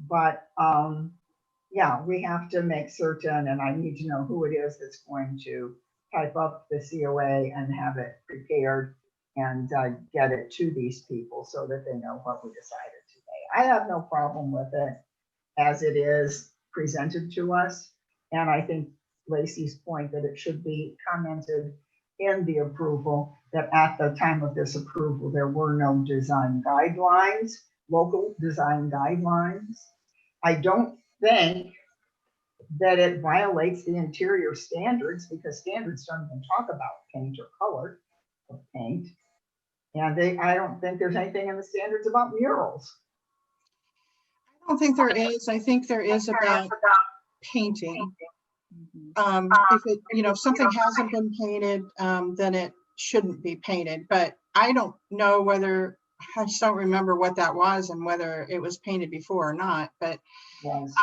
But yeah, we have to make certain, and I need to know who it is that's going to type up the COA and have it prepared and get it to these people so that they know what we decided today. I have no problem with it as it is presented to us. And I think Lacey's point that it should be commented in the approval that at the time of this approval, there were no design guidelines, local design guidelines. I don't think that it violates the interior standards, because standards don't even talk about paint or color of paint. And I don't think there's anything in the standards about murals. I don't think there is. I think there is about painting. If it, you know, if something hasn't been painted, then it shouldn't be painted. But I don't know whether, I just don't remember what that was and whether it was painted before or not. But Yes.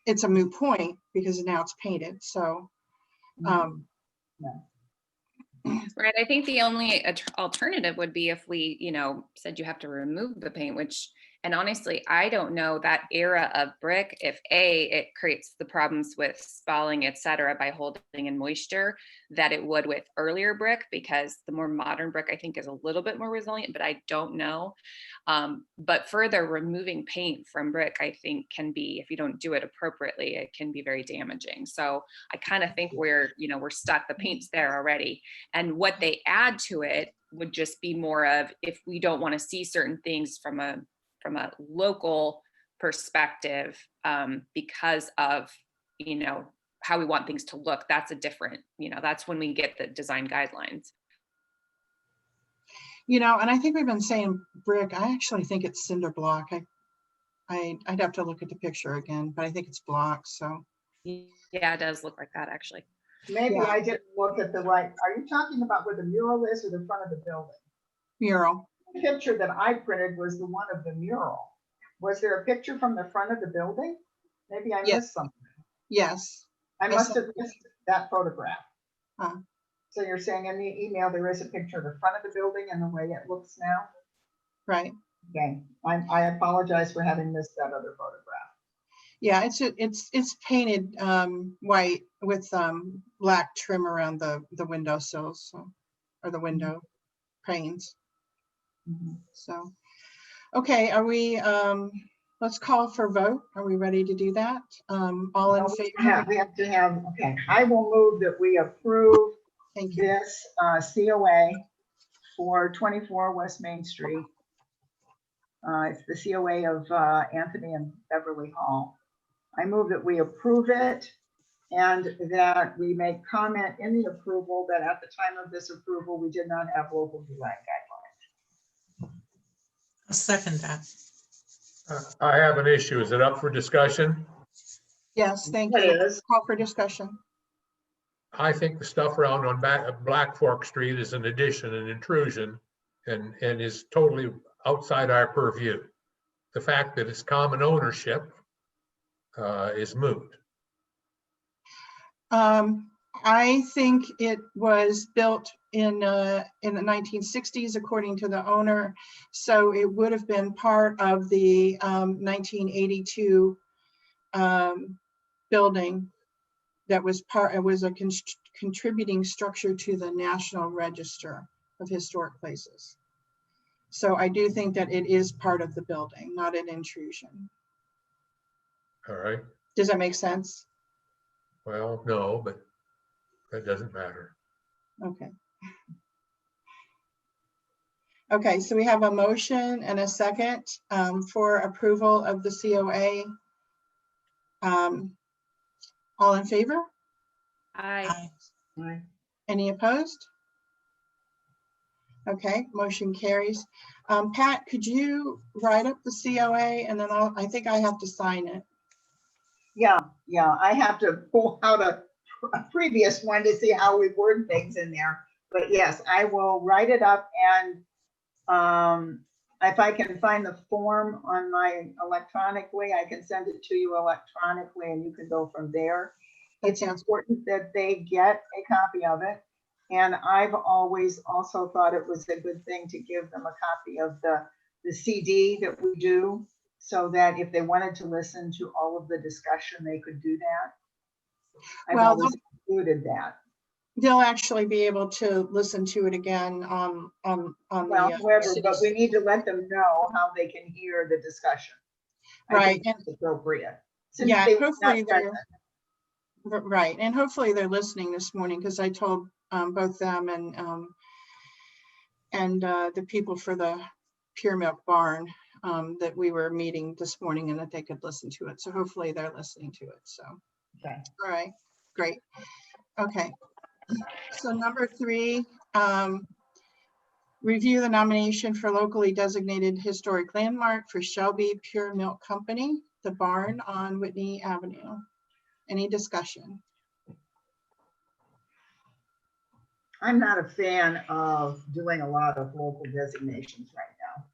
it's a moot point because now it's painted. So Right. I think the only alternative would be if we, you know, said you have to remove the paint, which, and honestly, I don't know that era of brick, if it creates the problems with spalling, et cetera, by holding in moisture that it would with earlier brick, because the more modern brick, I think, is a little bit more resilient, but I don't know. But further, removing paint from brick, I think, can be, if you don't do it appropriately, it can be very damaging. So I kind of think we're stuck, the paint's there already. And what they add to it would just be more of, if we don't want to see certain things from a local perspective, because of, you know, how we want things to look, that's a different, you know, that's when we get the design guidelines. you know, and I think we've been saying brick. I actually think it's cinder block. I'd have to look at the picture again, but I think it's block. So Yeah, it does look like that, actually. Maybe Yeah. I didn't look at the right. Are you talking about where the mural is or the front of the building? mural. The picture that I printed was the one of the mural. Was there a picture from the front of the building? Maybe I Yes. missed something. Yes. I I must saw- have missed that photograph. Huh. So you're saying in the email, there is a picture of the front of the building and the way it looks now? Right. Okay, I apologize for having missed that other photograph. Yeah, it's painted white with black trim around the windowsills, so, or the window panes. So, okay, are we, let's call for vote. Are we ready to do that? All in No, we favor? have to have, okay, I will move that we approve Thank you. this COA for 24 West Main Street. It's the COA of Anthony and Beverly Hall. I move that we approve it and that we make comment in the approval that at the time of this approval, we did not have local design guidelines. I'll second that. I have an issue. Is it up for discussion? Yes, thank It you. is. Call for discussion. I think the stuff around on Black Fork Street is an addition, an intrusion, and is totally outside our purview. The fact that it's common ownership is moot. I think it was built in the 1960s, according to the owner. So it would have been part of the 1982 building that was part, it was a contributing structure to the National Register of Historic Places. So I do think that it is part of the building, not an intrusion. All right. Does that make sense? Well, no, but that doesn't matter. Okay. Okay, so we have a motion and a second for approval of the COA. All in favor? Aye. Aye. Any opposed? Okay, motion carries. Pat, could you write up the COA and then I think I have to sign it. Yeah, I have to pull out a previous one to see how we word things in there. But yes, I will write it up, and if I can find the form on my electronically, I can send it to you electronically and you can go from there. It's important that they get a copy of it. And I've always also thought it was a good thing to give them a copy of the CD that we do, so that if they wanted to listen to all of the discussion, they could do that. I've Well, always included that. they'll actually be able to listen to it again on Well, the however, but we need to let them know how they can hear the discussion. I Right, think it's appropriate. Since yeah, they were hopefully not they're present. right, and hopefully they're listening this morning, because I told both them and the people for the Pure Milk Barn that we were meeting this morning and that they could listen to it. So hopefully they're listening to it. So, Okay. all right, great. Okay, so number 3, review the nomination for locally designated historic landmark for Shelby Pure Milk Company, the barn on Whitney Avenue. Any discussion? I'm not a fan of doing a lot of local designations right now.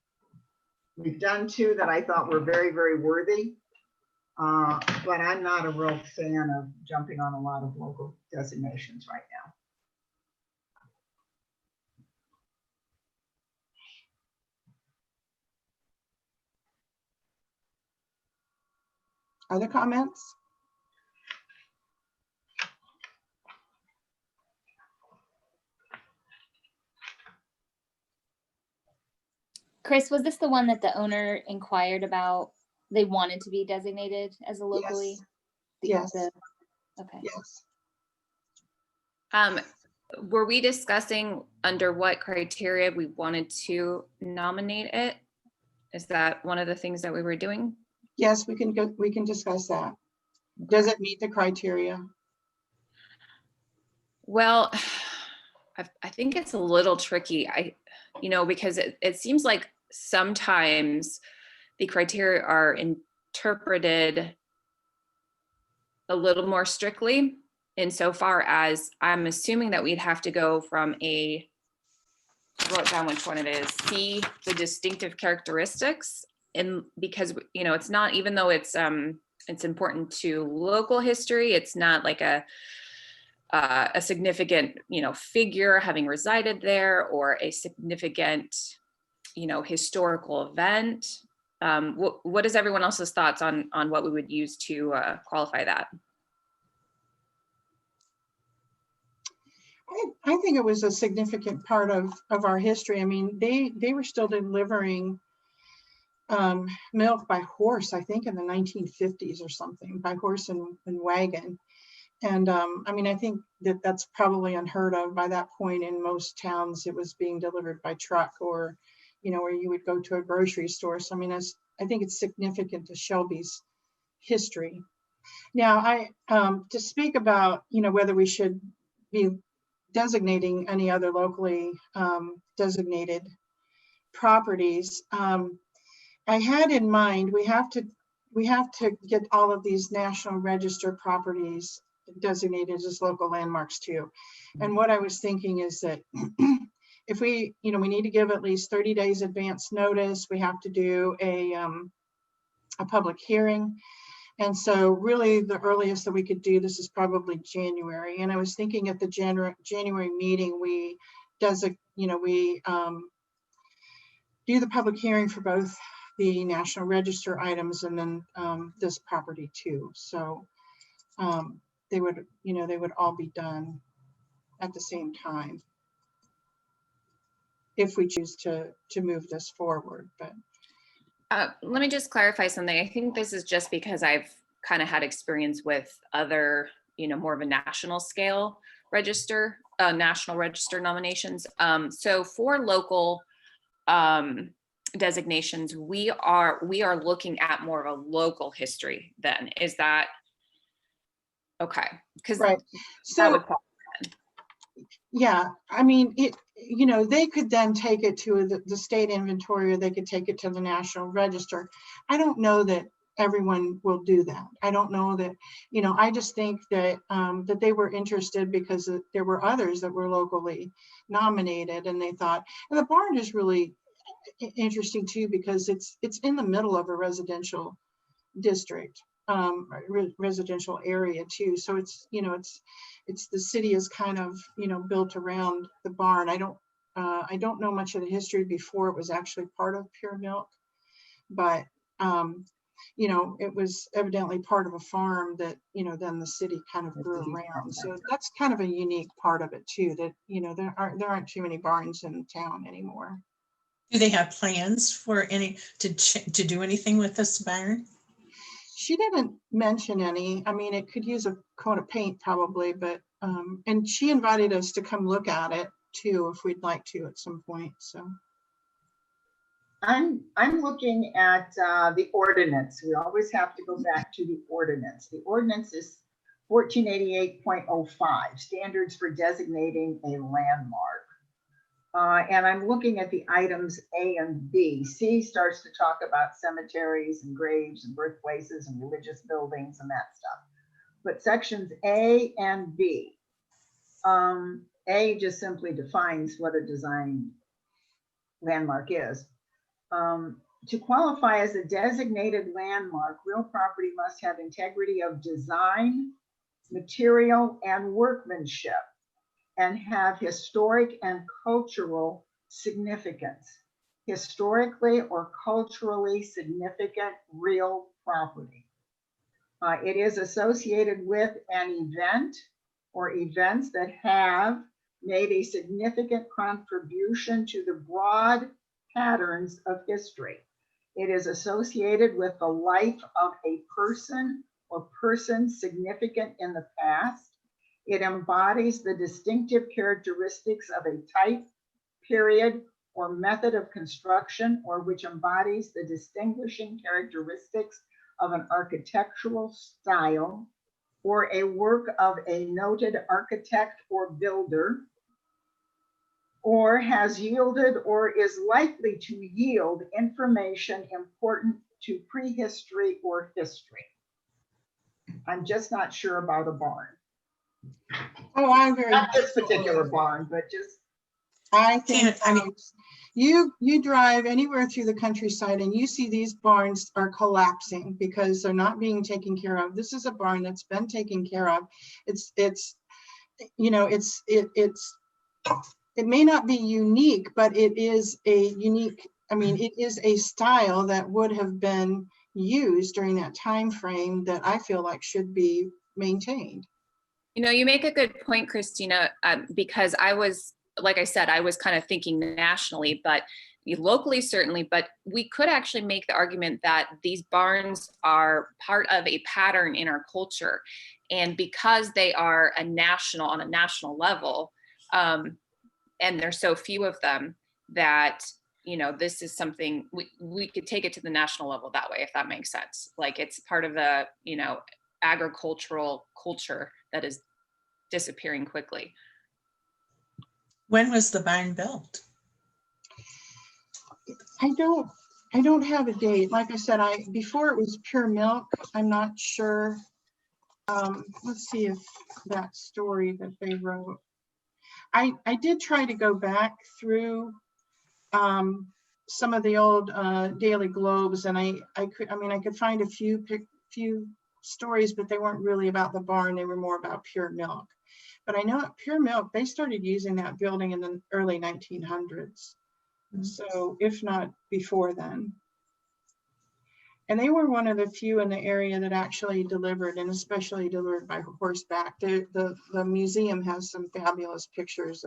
We've done 2 that I thought were very, very worthy. But I'm not a real fan of jumping on a lot of local designations right now. Other comments? Chris, was this the one that the owner inquired about? They wanted to be designated as a locally? Yes. Okay. Yes. Were we discussing under what criteria we wanted to nominate it? Is that one of the things that we were doing? Yes, we can discuss that. Does it meet the criteria? Well, I think it's a little tricky. Because it seems like sometimes the criteria are interpreted a little more strictly, insofar as I'm assuming that we'd have to go from I wrote down which one it is, see the distinctive characteristics, and because it's not, even though it's important to local history, it's not like a significant figure having resided there, or a significant historical event. what is everyone else's thoughts on what we would use to qualify that? I think it was a significant part of our history. I mean, they were still delivering milk by horse, I think in the 1950s or something, by horse and wagon. And I mean, I think that that's probably unheard of by that point in most towns. It was being delivered by truck, or, you know, where you would go to a grocery store. So I mean, I think it's significant to Shelby's history. Now, to speak about, you know, whether we should be designating any other locally designated properties, I had in mind we have to get all of these National Register properties designated as local landmarks too. And what I was thinking is that if we need to give at least 30 days advance notice, we have to do a public hearing. And so really the earliest that we could do this is probably January. And I was thinking at the January meeting, we do the public hearing for both the National Register items and then this property too. So they would all be done at the same time if we choose to move this forward. But let me just clarify something. I think this is just because I've kind of had experience with other, more of a national scale register, National Register nominations. So for local designations, we are looking at more of a local history then. Is that okay? Because right. So yeah, I mean, they could then take it to the state inventory, or they could take it to the National Register. I don't know that everyone will do that. I don't know that, I just think that that they were interested because there were others that were locally nominated, and they thought, and the barn is really interesting too, because it's in the middle of a residential district, residential area too. So it's the city is kind of built around the barn. I don't know much of the history before it was actually part of Pure Milk, but it was evidently part of a farm that then the city kind of grew around. So that's kind of a unique part of it too, that there aren't too many barns in town anymore. Do they have plans for to do anything with this barn? She didn't mention any. I mean, it could use a coat of paint probably, but and she invited us to come look at it too if we'd like to at some point. So I'm looking at the ordinance. We always have to go back to the ordinance. The ordinance is 1488.05, standards for designating a landmark. And I'm looking at the items A and B. C starts to talk about cemeteries and graves and birthplaces and religious buildings and that stuff. But sections A and B, A just simply defines what a design landmark is. To qualify as a designated landmark, real property must have integrity of design, material, and workmanship, and have historic and cultural significance. Historically or culturally significant real property. It is associated with an event or events that have made a significant contribution to the broad patterns of history. It is associated with the life of a person or persons significant in the past. It embodies the distinctive characteristics of a type, period, or method of construction, or which embodies the distinguishing characteristics of an architectural style or a work of a noted architect or builder, or has yielded or is likely to yield information important to prehistory or history. I'm just not sure about a barn. Oh, I'm very not this particular barn, but just I think you drive anywhere through the countryside and you see these barns are collapsing because they're not being taken care of. This is a barn that's been taken care of. It may not be unique, but it is a unique I mean, it is a style that would have been used during that time frame that I feel like should be maintained. You know, you make a good point, Christina, because I was, like I said, I was kind of thinking nationally, but locally certainly, but we could actually make the argument that these barns are part of a pattern in our culture. And because they are on a national level, and there's so few of them, that, you know, this is something we could take it to the national level that way, if that makes sense. Like, it's part of the, you know, agricultural culture that is disappearing quickly. When was the barn built? I don't have a date. Like I said, before it was Pure Milk, I'm not sure. Let's see if that story that they wrote. I did try to go back through some of the old Daily Globes, and I could find a few stories, but they weren't really about the barn. They were more about Pure Milk. But I know at Pure Milk, they started using that building in the early 1900s. So if not before then. And they were one of the few in the area that actually delivered, and especially delivered by horseback. The museum has some fabulous pictures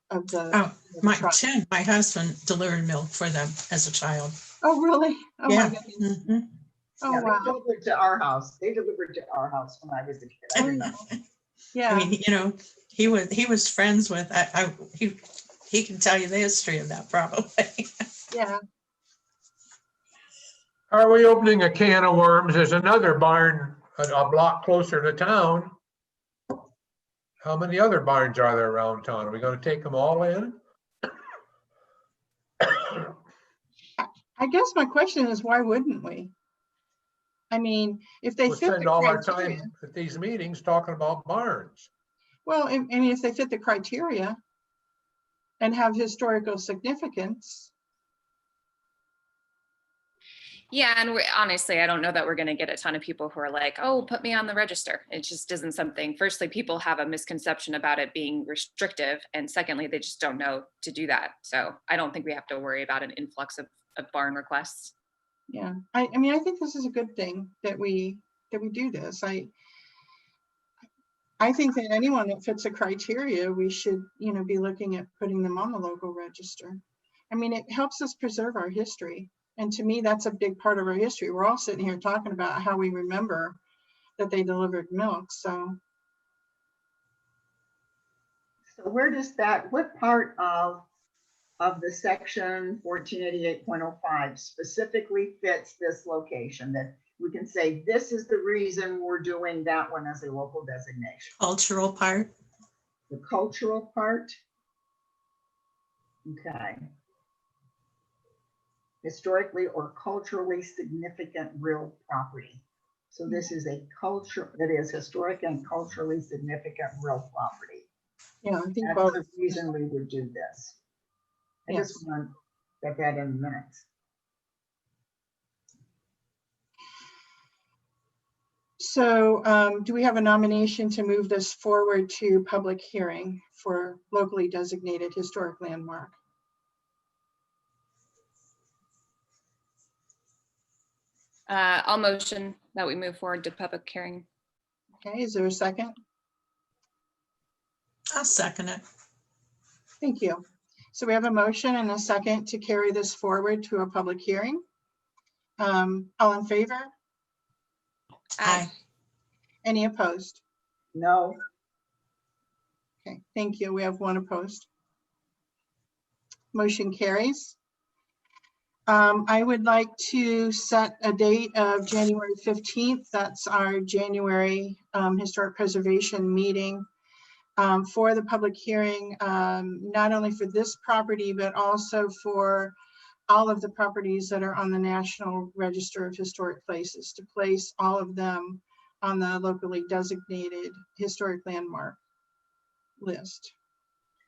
of the. Oh, the truck. my husband delivered milk for them as a child. Oh, really? Oh, Yeah. my goodness. Mhm. Oh, Yeah, wow. They delivered to our house. They delivered to our house when I was a kid. I remember. Yeah. I mean, you know, he was friends with, he can tell you the history of that probably. Yeah. Are we opening a can of worms? There's another barn a block closer to town. How many other barns are there around town? Are we going to take them all in? I guess my question is, why wouldn't we? I mean, if they We'll fit spend the all our criteria, time at these meetings talking about barns. well, I mean, if they fit the criteria and have historical significance. Yeah, and honestly, I don't know that we're going to get a ton of people who are like, oh, put me on the register. It just isn't something. Firstly, people have a misconception about it being restrictive. And secondly, they just don't know to do that. So I don't think we have to worry about an influx of barn requests. Yeah, I mean, I think this is a good thing that we do this. I think that anyone that fits a criteria, we should, you know, be looking at putting them on the local register. I mean, it helps us preserve our history. And to me, that's a big part of our history. We're all sitting here talking about how we remember that they delivered milk. So where does that, what part of the section 1488.05 specifically fits this location that we can say, this is the reason we're doing that one as a local designation? Cultural part. The cultural part? Okay. Historically or culturally significant real property. So this is a culture that is historic and culturally significant real property. yeah, I think That's both. the reason we would do this. I Yes. just want to get that in the minutes. So do we have a nomination to move this forward to public hearing for locally designated historic landmark? I'll motion that we move forward to public hearing. Okay, is there a second? I'll second it. Thank you. So we have a motion and a second to carry this forward to a public hearing. All in favor? Aye. Any opposed? No, Okay, thank you. We have one opposed. Motion carries. I would like to set a date of January 15th. That's our January Historic Preservation meeting for the public hearing, not only for this property, but also for all of the properties that are on the National Register of Historic Places, to place all of them on the locally designated historic landmark list.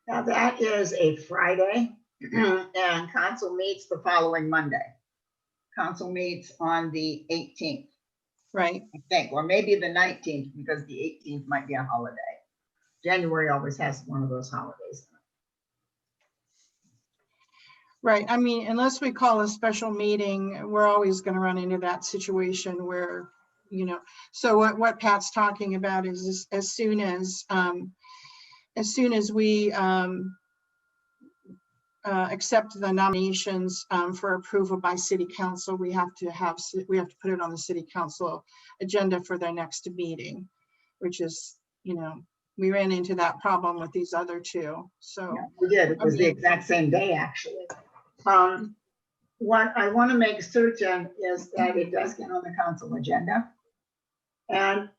now that is a Friday and council meets the following Monday. Council meets on the 18th, Right. I think, or maybe the 19th, because the 18th might be a holiday. January always has one of those holidays. Right, I mean, unless we call a special meeting, we're always gonna run into that situation where, you know, so what Pat's talking about is as soon as we accept the nominations for approval by city council, we have to put it on the city council agenda for their next meeting, which is, you know, we ran into that problem with these other two, so. Yeah, we did. It was the exact same day, actually. What I want to make certain is that it does get on the council agenda. And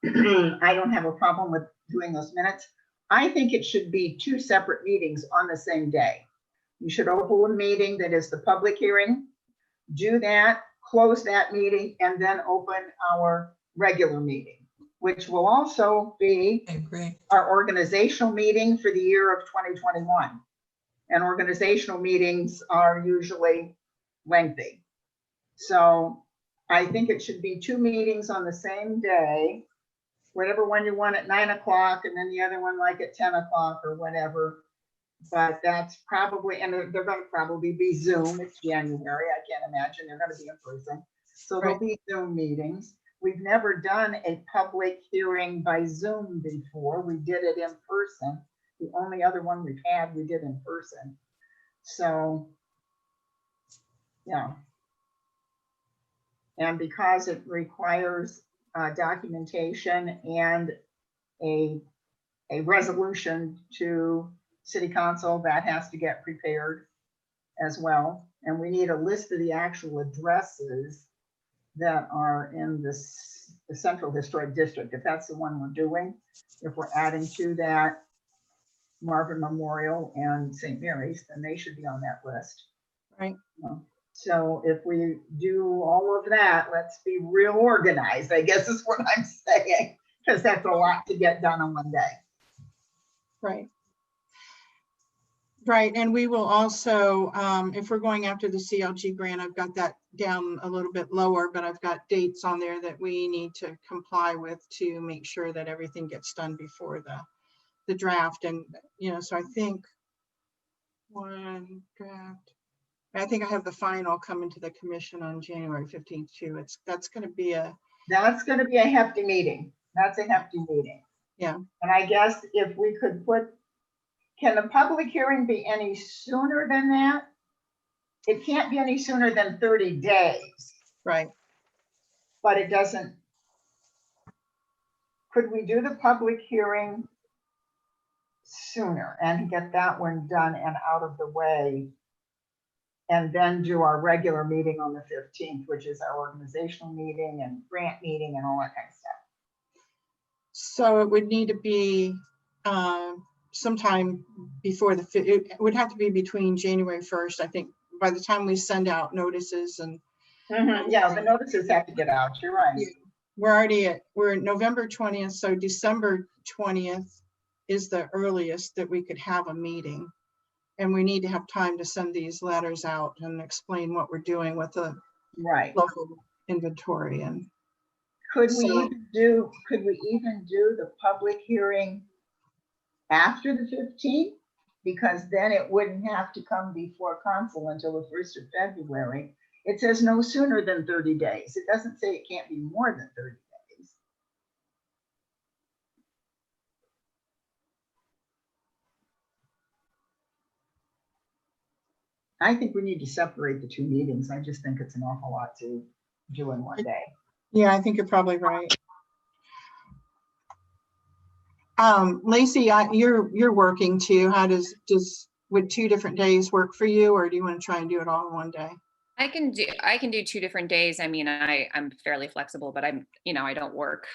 I don't have a problem with doing those minutes. I think it should be 2 separate meetings on the same day. You should open a meeting that is the public hearing, do that, close that meeting, and then open our regular meeting, which will also be I agree. our organizational meeting for the year of 2021. And organizational meetings are usually lengthy. So I think it should be 2 meetings on the same day, whatever one you want at 9 o'clock, and then the other one like at 10 o'clock or whatever. But that's probably, and they're going to probably be Zoom. It's January. I can't imagine they're going to be in person. So there'll be Zoom meetings. We've never done a public hearing by Zoom before. We did it in person. The only other one we've had, we did in person. So, yeah. And because it requires documentation and a resolution to city council, that has to get prepared as well. And we need a list of the actual addresses that are in the Central Historic District, if that's the one we're doing. If we're adding to that Marvin Memorial and St. Mary's, then they should be on that list. Right. So if we do all of that, let's be real organized, I guess is what I'm saying, because that's a lot to get done on one day. Right. Right, and we will also, if we're going after the CLG grant, I've got that down a little bit lower, but I've got dates on there that we need to comply with to make sure that everything gets done before the draft. And, you know, so I think one draft, I think I have the final coming to the commission on January 15th too. That's going to be a hefty meeting. That's a hefty meeting. Yeah. And I guess if we could can the public hearing be any sooner than that? It can't be any sooner than 30 days. Right. But it doesn't. Could we do the public hearing sooner and get that one done and out of the way? And then do our regular meeting on the 15th, which is our organizational meeting and grant meeting and all that kind of stuff. So it would need to be sometime before it would have to be between January 1st, I think, by the time we send out notices and. Yeah, the notices have to get out. You're right. We're at November 20th, so December 20th is the earliest that we could have a meeting. And we need to have time to send these letters out and explain what we're doing with the local inventory. And could we even do the public hearing after the 15th? Because then it wouldn't have to come before council until the 1st of February. It says no sooner than 30 days. It doesn't say it can't be more than 30 days. I think we need to separate the 2 meetings. I just think it's an awful lot to do in one day. Yeah, I think you're probably right. Lacey, you're working too. How would 2 different days work for you, or do you want to try and do it all in one day? I can do 2 different days. I mean, I'm fairly flexible, but I don't work,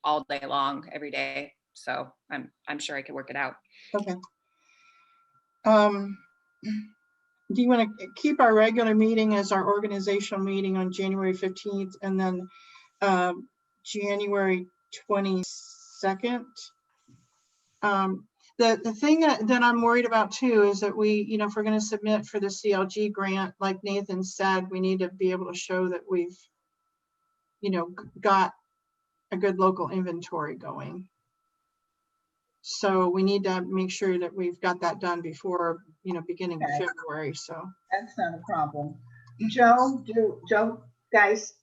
all day long every day. So I'm sure I could work it out. Okay. Do you want to keep our regular meeting as our organizational meeting on January 15th and then January 22nd? The thing that I'm worried about too is that if we're going to submit for the CLG grant, like Nathan said, we need to be able to show that we've, got a good local inventory going. So we need to make sure that we've got that done before, beginning of Okay. February, so. That's not a problem. Joe, guys,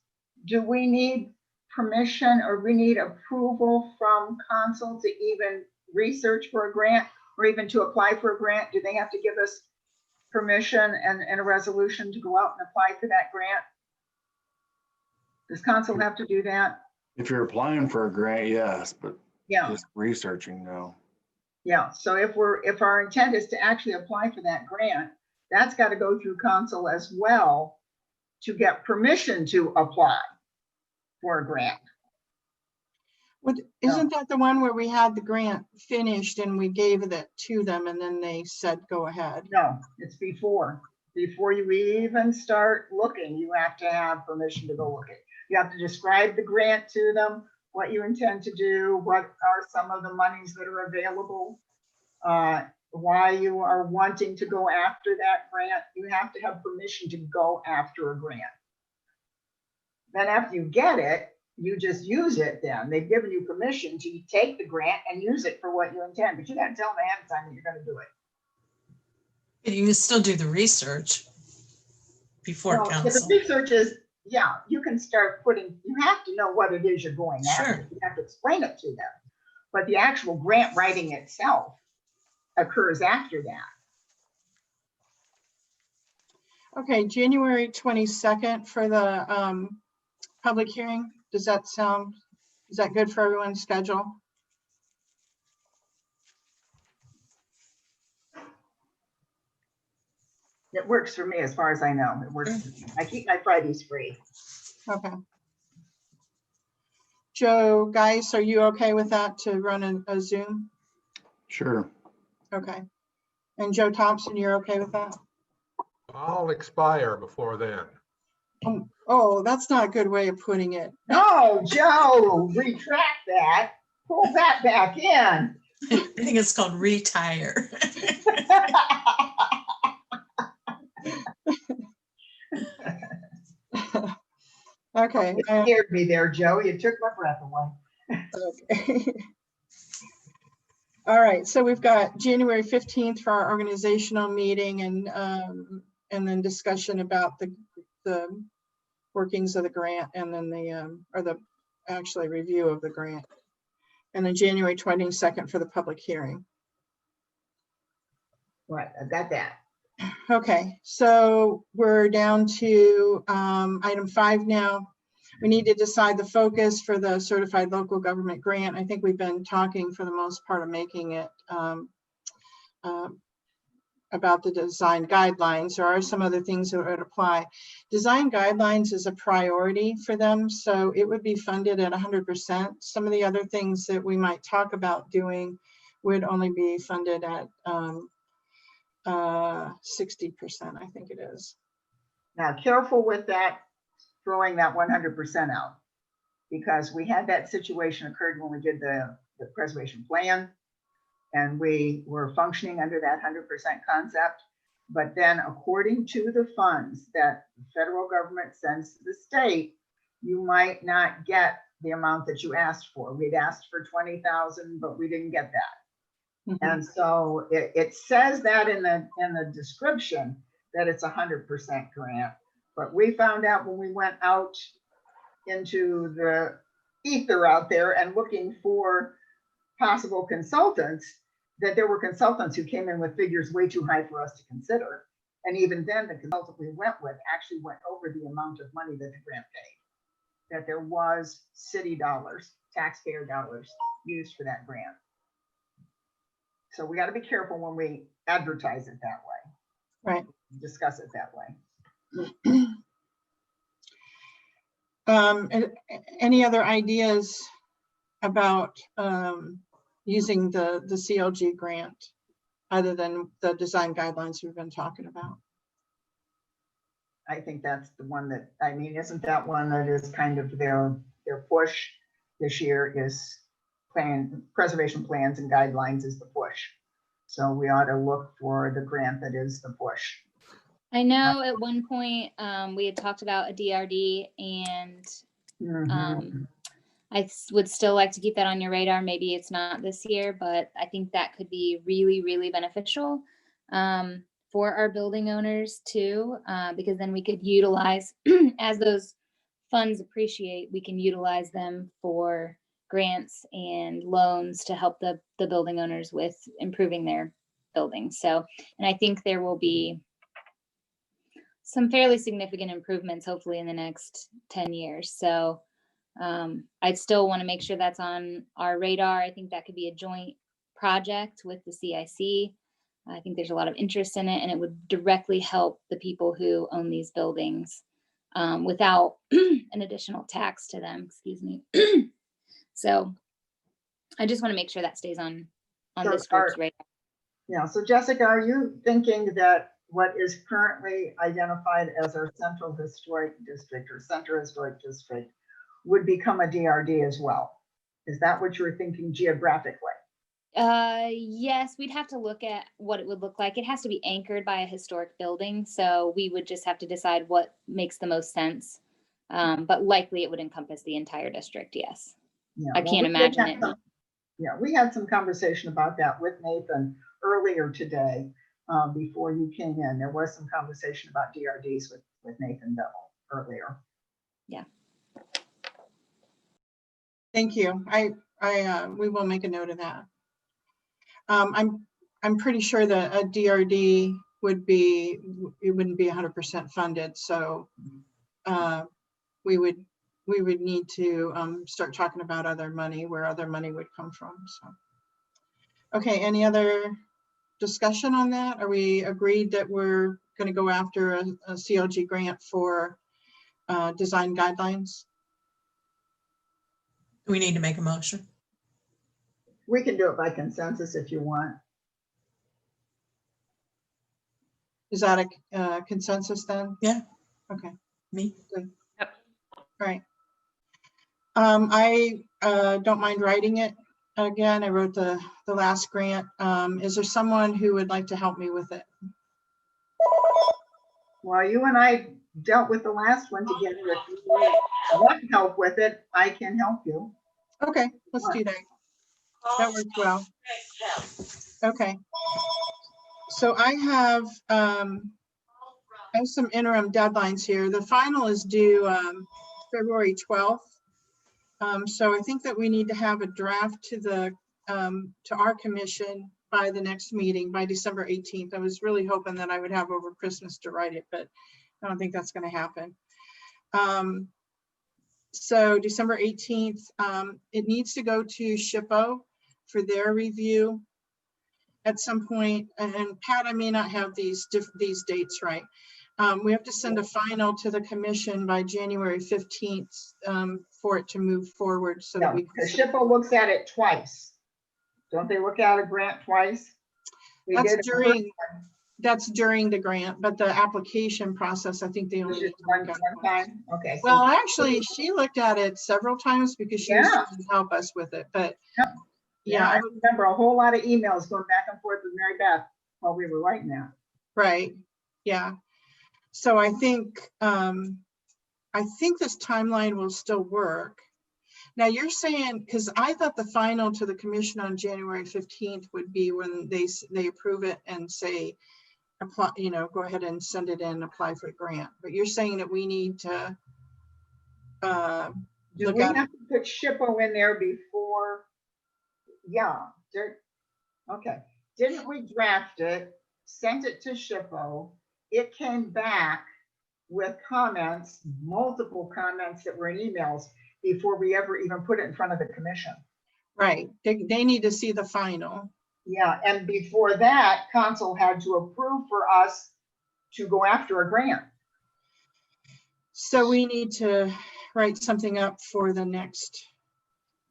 do we need permission or we need approval from council to even research for a grant or even to apply for a grant? Do they have to give us permission and a resolution to go out and apply for that grant? Does council have to do that? If you're applying for a grant, yes, but Yeah. just researching, no. Yeah, so if our intent is to actually apply for that grant, that's got to go through council as well to get permission to apply for a grant. Isn't that the one where we had the grant finished and we gave it to them and then they said, go ahead? No, it's before you even start looking, you have to have permission to go look at. You have to describe the grant to them, what you intend to do, what are some of the monies that are available, why you are wanting to go after that grant. You have to have permission to go after a grant. Then after you get it, you just use it then. They've given you permission to take the grant and use it for what you intend, but you gotta tell them ahead of time that you're gonna do it. But you can still do the research before Well, if council. the research is, yeah, you can start putting, you have to know what it is you're going after. Sure. You have to explain it to them. But the actual grant writing itself occurs after that. Okay, January 22nd for the public hearing. Is that good for everyone's schedule? It works for me as far as I know. It works. For me. I keep my Fridays free. Okay. Joe, guys, are you okay with that to run a Zoom? Sure. Okay. And Joe Thompson, you're okay with that? I'll expire before then. Oh, that's not a good way of putting it. No, Joe, retract that. Pull that back in. I think it's called retire. Okay. You scared me there, Joe. You took my breath away. Okay. All right, so we've got January 15th for our organizational meeting and then discussion about the workings of the grant and then the actually review of the grant. And then January 22nd for the public hearing. Right, I got that. Okay, so we're down to item 5 now. We need to decide the focus for the certified local government grant. I think we've been talking for the most part of making it about the design guidelines. There are some other things that would apply. Design guidelines is a priority for them, so it would be funded at 100%. Some of the other things that we might talk about doing would only be funded at 60%, I think it is. Now, careful with that, throwing that 100% out, because we had that situation occurred when we did the preservation plan, and we were functioning under that 100% concept. But then according to the funds that the federal government sends to the state, you might not get the amount that you asked for. We'd asked for 20,000, but we didn't get that. And so it says that in the description that it's 100% grant. But we found out when we went out into the ether out there and looking for possible consultants, that there were consultants who came in with figures way too high for us to consider. And even then, the consultant we went with actually went over the amount of money that the grant paid. That there was city dollars, taxpayer dollars used for that grant. So we got to be careful when we advertise it that way. Right. Discuss it that way. And any other ideas about using the CLG grant other than the design guidelines we've been talking about? I think that's the one that, I mean, isn't that one that is kind of their push this year is preservation plans and guidelines is the push. So we ought to look for the grant that is the push. I know at one point we had talked about a DRD and would still like to keep that on your radar. Maybe it's not this year, but I think that could be really, really beneficial for our building owners too, because then we could utilize, as those funds appreciate, we can utilize them for grants and loans to help the building owners with improving their buildings. So, and I think there will be some fairly significant improvements, hopefully in the next 10 years. So I'd still want to make sure that's on our radar. I think that could be a joint project with the CIC. I think there's a lot of interest in it, and it would directly help the people who own these buildings without an additional tax to them, excuse me. So I just want to make sure that stays on So this group's radar. Yeah, so Jessica, are you thinking that what is currently identified as our central historic district or center historic district would become a DRD as well? Is that what you're thinking geographically? Yes, we'd have to look at what it would look like. It has to be anchored by a historic building, so we would just have to decide what makes the most sense. But likely it would encompass the entire district, yes. Yeah, I well, can't we did imagine have it. some- Yeah, we had some conversation about that with Nathan earlier today, before you came in. There was some conversation about DRDs with Nathan Bevel earlier. Thank you. We will make a note of that. I'm pretty sure that a DRD would be, it wouldn't be 100% funded. So we would need to start talking about other money, where other money would come from. So, okay, any other discussion on that? Are we agreed that we're going to go after a CLG grant for design guidelines? We need to make a motion. We can do it by consensus if you want. Is that a consensus then? Yeah. Okay. Me? All right. I don't mind writing it again. I wrote the last grant. Is there someone who would like to help me with it? Well, you and I dealt with the last one together. If you want help with it, I can help you. Okay, let's do that. That works well. Okay. So I have some interim deadlines here. The final is due February 12th. So I think that we need to have a draft to our commission by the next meeting, by December 18th. I was really hoping that I would have over Christmas to write it, but I don't think that's going to happen. So December 18th, it needs to go to SHPO for their review at some point. And Pat, I may not have these dates right. We have to send a final to the commission by January 15th for it to move forward. So that we can. SHPO looks at it twice. Don't they look at a grant twice? That's during the grant, but the application process, I think they only need to one look at it time. Okay. Well, actually, she looked at it several times because she was trying to help us with it. But yeah, I remember a whole lot of emails going back and forth with Mary Beth while we were writing that. Right. Yeah. So I think this timeline will still work. Now you're saying, because I thought the final to the commission on January 15th would be when they approve it and say, apply, go ahead and send it in, apply for the grant. But you're saying that we need to Do we have to put SHPO in there before? Yeah. Okay. Didn't we draft it, sent it to SHPO? It came back with comments, multiple comments that were in emails before we ever even put it in front of the commission. Right. They need to see the final. Yeah. And before that, council had to approve for us to go after a grant. So we need to write something up for the next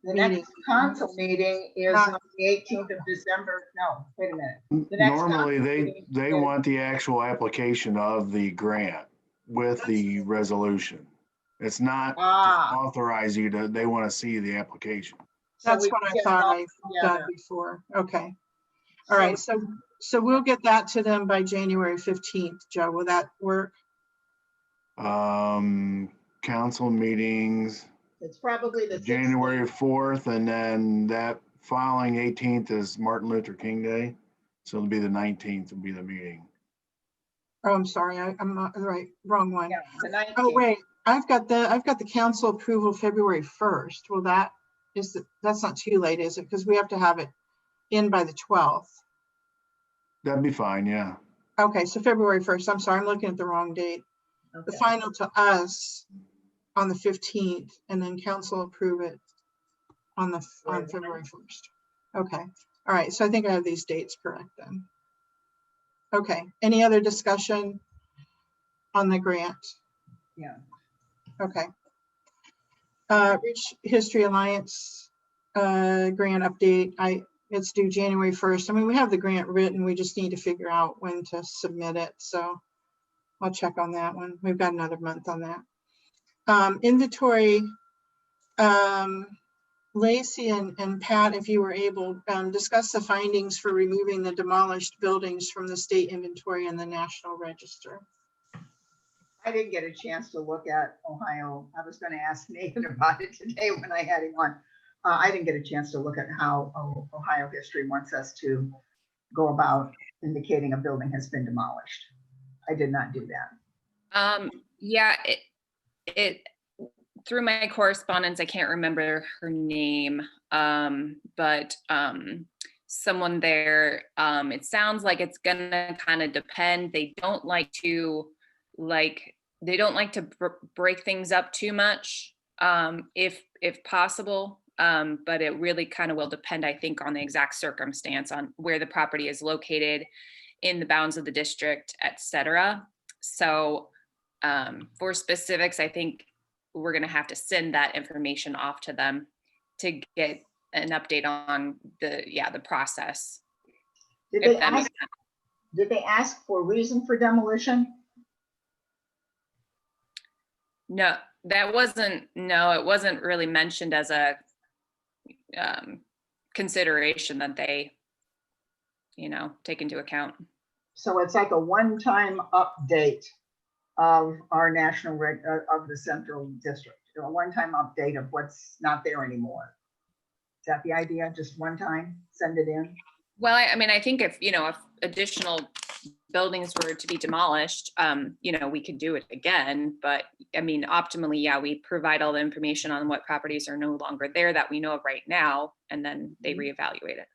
meeting. Next council meeting is on the 18th of December. No, wait a minute. The next Normally, council meeting they is- want the actual application of the grant with the resolution. It's not to authorize you to, they want to see the application. That's we what can I get it thought all I've together. done before. Okay. All right. So we'll get that to them by January 15th, Joe. Will that work? Council meetings, It's probably the 16th. January 4th, and then that following 18th is Martin Luther King Day. So it'll be the 19th will be the meeting. Oh, I'm sorry, I'm not right, wrong one. Yeah, the 19th. Oh, wait, I've got the council approval February 1st. Well, that's not too late, is it? Because we have to have it in by the 12th. That'd be fine, yeah. Okay, so February 1st, I'm sorry, I'm looking at the wrong date. The Okay. final to us on the 15th, and then council approve it on February 1st. Okay, all right, so I think I have these dates correct then. Okay, any other discussion on the grant? Yeah. Okay. Rich History Alliance grant update. It's due January 1st. I mean, we have the grant written, we just need to figure out when to submit it. So I'll check on that one. We've got another month on that. Inventory, Lacey and Pat, if you were able, discuss the findings for removing the demolished buildings from the state inventory and the National Register. I didn't get a chance to look at Ohio. I was going to ask Nathan about it today when I had him on. I didn't get a chance to look at how Ohio history wants us to go about indicating a building has been demolished. I did not do that. Yeah, it through my correspondence, I can't remember her name, but someone there, it sounds like it's gonna kind of depend. They don't like to break things up too much, if possible. But it really kind of will depend, I think, on the exact circumstance, on where the property is located in the bounds of the district, et cetera. So for specifics, I think we're going to have to send that information off to them to get an update on the process. Did they ask for reason for demolition? No, it wasn't really mentioned as a consideration that they, take into account. So it's like a one-time update of our national of the central district, a one-time update of what's not there anymore. Is that the idea? Just one time, send it in? Well, I think if additional buildings were to be demolished, we could do it again. But optimally, yeah, we provide all the information on what properties are no longer there that we know of right now, and then they reevaluate it.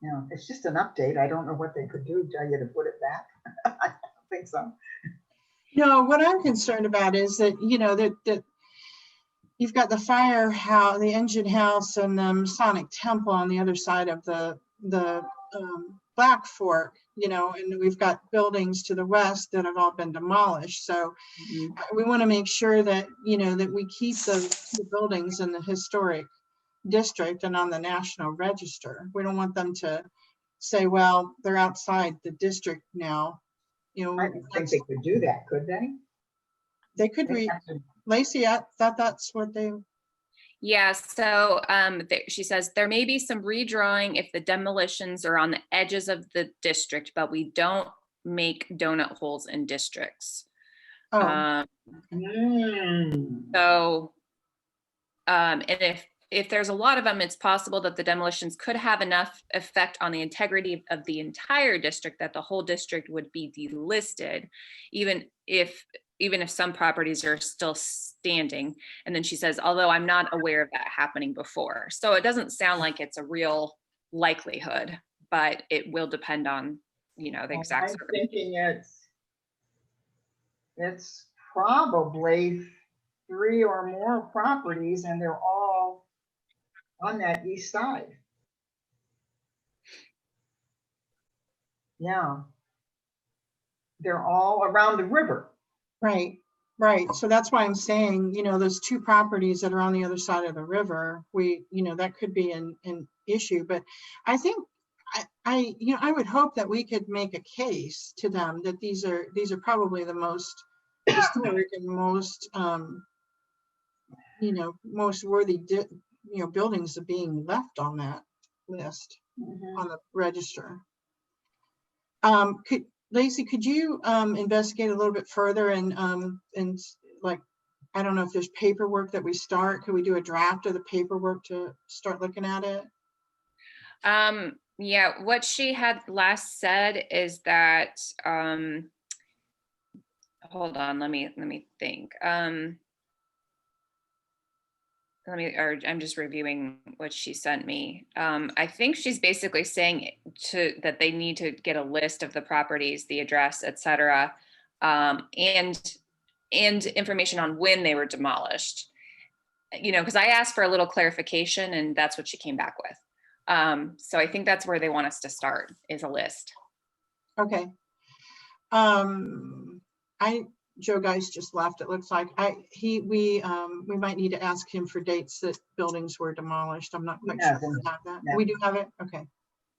Yeah, it's just an update. I don't know what they could do, tell you to put it back. I don't think so. No, what I'm concerned about is that, that you've got the firehouse, the engine house, and the Masonic Temple on the other side of the Black Fork, and we've got buildings to the west that have all been demolished. So we want to make sure that, that we keep the buildings in the historic district and on the National Register. We don't want them to say, well, they're outside the district now. I don't think they could do that, could they? They could Lacey, I thought that's what they. Yeah, so she says there may be some redrawing if the demolitions are on the edges of the district, but we don't make donut holes in districts. Oh. So, and if there's a lot of them, it's possible that the demolitions could have enough effect on the integrity of the entire district that the whole district would be delisted, even if some properties are still standing. And then she says, although I'm not aware of that happening before. So it doesn't sound like it's a real likelihood, but it will depend on, the exact. I'm thinking it's probably 3 or more properties, and they're all on that east side. Yeah. They're all around the river. Right. So that's why I'm saying, those 2 properties that are on the other side of the river, that could be an issue. But I think I would hope that we could make a case to them that these are probably the most historic and most, most worthy, buildings of being left on that list on the register. Lacey, could you investigate a little bit further and like I don't know if there's paperwork that we start. Could we do a draft of the paperwork to start looking at it? Yeah, what she had last said is that, hold on, let me think. I'm just reviewing what she sent me. I think she's basically saying that they need to get a list of the properties, the address, et cetera, and information on when they were demolished. Because I asked for a little clarification, and that's what she came back with. So I think that's where they want us to start, is a list. Okay. Joe Geis just left. It looks like we might need to ask him for dates that buildings were demolished. I'm not quite sure if we have that. Yeah. We do have it. Okay.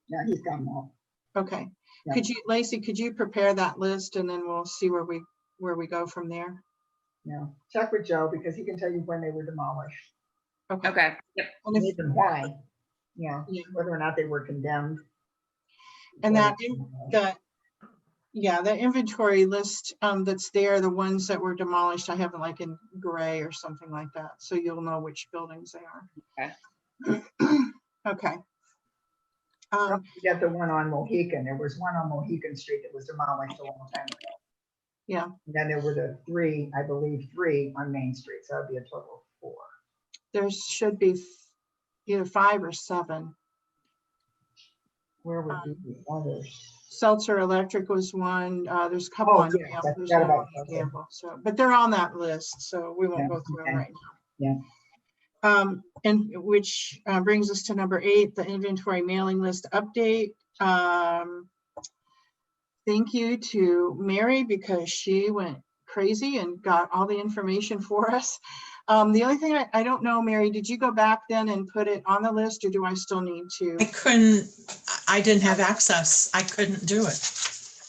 Yeah, he's got them all. Okay. Yeah. Lacey, could you prepare that list and then we'll see where we go from there? Yeah, check with Joe because he can tell you when they were demolished. Okay. Yep. And if- Even why. Yeah, Yeah. whether or not they were condemned. And the inventory list that's there, the ones that were demolished, I have it like in gray or something like that. So you'll know which buildings they are. Okay. You got the one on Mohican. There was one on Mohican Street that was demolished a long time ago. Yeah. And then there were the three, I believe, three on Main Street. So that'd be a total of 4. There should be either 5 or 7. Where would be the others? Seltzer Electric was one. There's a couple Oh, on yes, Gamble. I There's forgot one about on that. Gamble. So, but they're on that list, so we won't Yeah, go through them okay. right now. Yeah. And which brings us to number 8, the inventory mailing list update. Thank you to Mary because she went crazy and got all the information for us. The only thing I don't know, Mary, did you go back then and put it on the list or do I still need to? I didn't have access. I couldn't do it.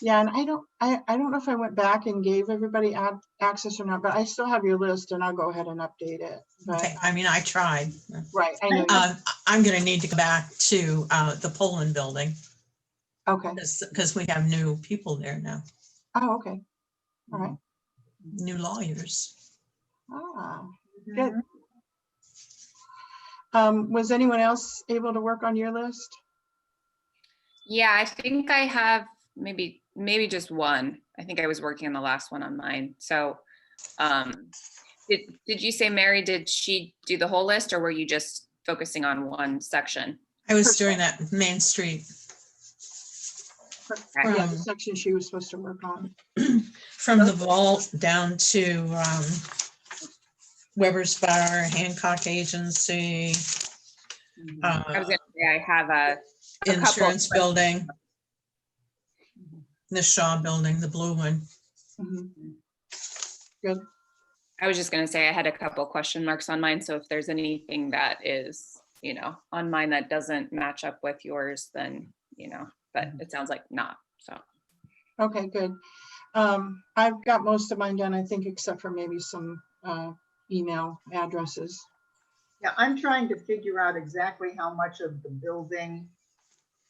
Yeah, and I don't know if I went back and gave everybody access or not, but I still have your list and I'll go ahead and update it. But, Okay, I mean, I tried. right, I know. I'm gonna need to go back to the Poland building Okay. because we have new people there now, Oh, okay. All right. new lawyers. Ah, Mhm. good. Was anyone else able to work on your list? Yeah, I think I have maybe just one. I think I was working on the last one on mine. So did you say, Mary, did she do the whole list or were you just focusing on one section? I was doing that Main Street. Yeah, the section she was supposed to work on. From the vault down to Weber's Bar, Hancock Agency, I was gonna say I have a couple. insurance building, the Shaw building, the blue one. Mhm. Good. I was just gonna say I had a couple question marks on mine. So if there's anything that is, on mine that doesn't match up with yours, then, but it sounds like not, so. Okay, good. I've got most of mine done, I think, except for maybe some email addresses. Yeah, I'm trying to figure out exactly how much of the building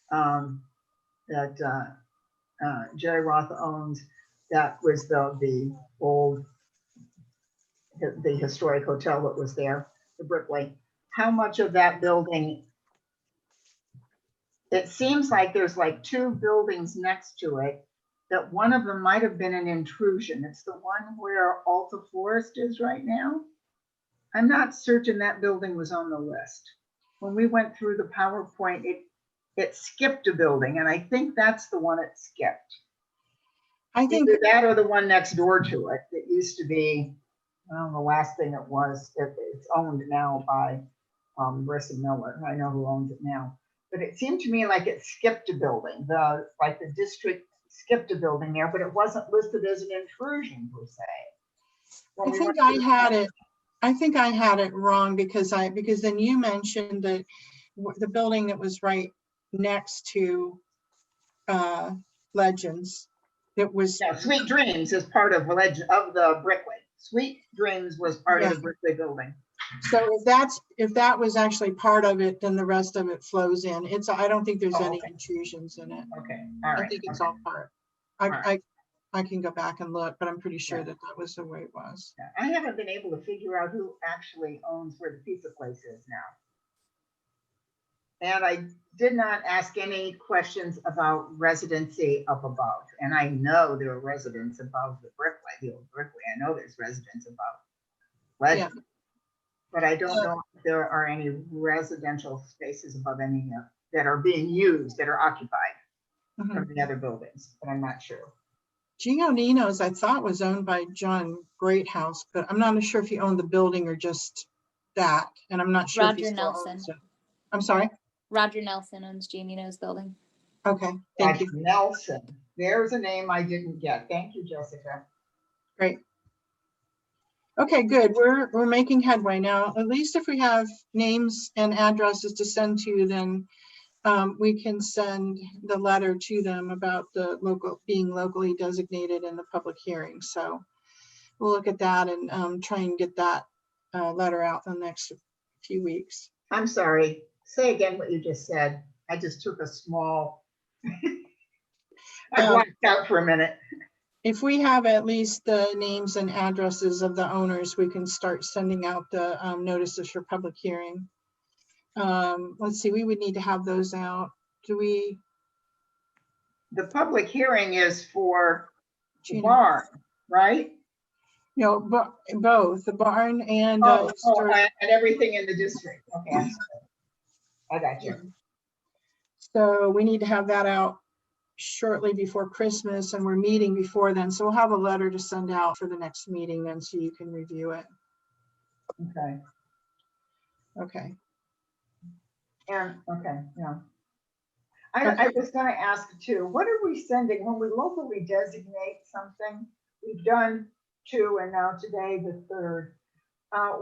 that Jerry Roth owns, that was the old, the historic hotel that was there, the Brickley. How much of that building? It seems like there's like 2 buildings next to it, that one of them might have been an intrusion. It's the one where Alta Florist is right now. I'm not certain that building was on the list. When we went through the PowerPoint, it skipped a building, and I think that's the one it skipped. I think Either that or the one next door to it. It used to be, well, the last thing it was, it's owned now by Marissa Miller. I know who owns it now. But it seemed to me like it skipped a building. The district skipped a building there, but it wasn't listed as an intrusion per se. I think I had it. I think I had it wrong because then you mentioned that the building that was right next to Legends. It was Yeah, Sweet Dreams is part of the Brickley. Sweet Dreams was part of the Brickley building. so if that was actually part of it, then the rest of it flows in. I don't think there's any intrusions in it. Okay, all right. I think it's okay. all part. right. I can go back and look, but I'm pretty sure Yeah. that that was the way it was. Yeah, I haven't been able to figure out who actually owns where the pizza place is now. And I did not ask any questions about residency up above. And I know there are residents above the Brickway, the old Brickway. I know there's residents above Yeah. Legend. But I don't know if there are any residential spaces above any that are being used, that are occupied Mhm. from the other buildings, but I'm not sure. Gio Nino's, I thought, was owned by John Greathouse, but I'm not sure if he owned the building or just that. And I'm not sure if he Roger still Nelson. owns it. I'm sorry. Roger Nelson owns Giannino's building. Okay, thank Roger you. Nelson, there's a name I didn't get. Thank you, Jessica. Great. Okay, good. We're making headway now. At least if we have names and addresses to send to, then we can send the letter to them about the being locally designated in the public hearing. So we'll look at that and try and get that letter out in the next few weeks. I'm sorry, say again what you just said. I just took a small, I blacked out for a minute. If we have at least the names and addresses of the owners, we can start sending out the notices for public hearing. Let's see, we would need to have those out. Do we? The public hearing is for the Gina? barn, right? No, both the barn and And everything in the district. Okay, I'm sorry. I got you. so we need to have that out shortly before Christmas, and we're meeting before then. So we'll have a letter to send out for the next meeting then, so you can review it. Okay, Okay. and, okay, yeah. I was gonna ask too, what are we sending when we locally designate something? We've done 2 and now today the 3rd.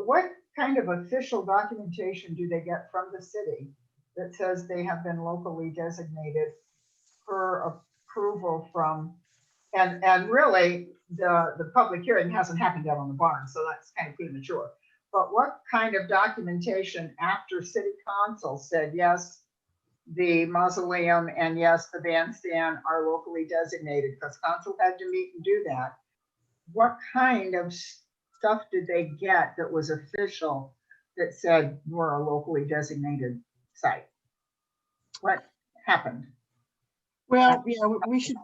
What kind of official documentation do they get from the city that says they have been locally designated per approval from, and really the public hearing hasn't happened yet on the barn, so that's kind of premature. But what kind of documentation after city council said, yes, the mausoleum and yes, the bandstand are locally designated, because council had to meet and do that. What kind of stuff did they get that was official that said we're a locally designated site? What happened? Well, yeah, we should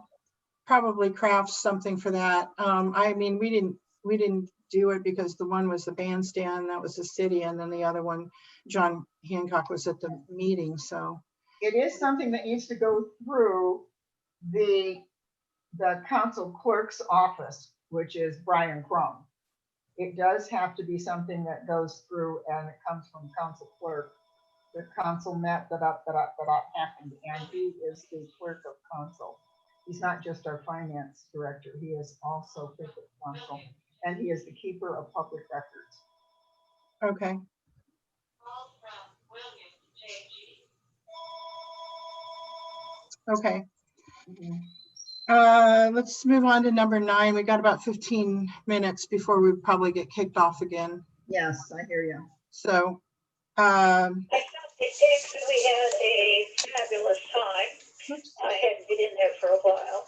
probably craft something for that. I mean, we didn't do it because the one was the bandstand, that was the city, and then the other one, John Hancock was at the meeting, so. It is something that needs to go through the council clerk's office, which is Brian Crum. It does have to be something that goes through and it comes from council clerk. The council met, that happened, and he is the clerk of council. He's not just our finance director, he is also clerk of council, and he is the keeper of public records. Okay. Okay. Let's move on to number 9. We got about 15 minutes before we probably get kicked off again. Yes, I hear you. So, We had a fabulous time. I hadn't been in there for a while.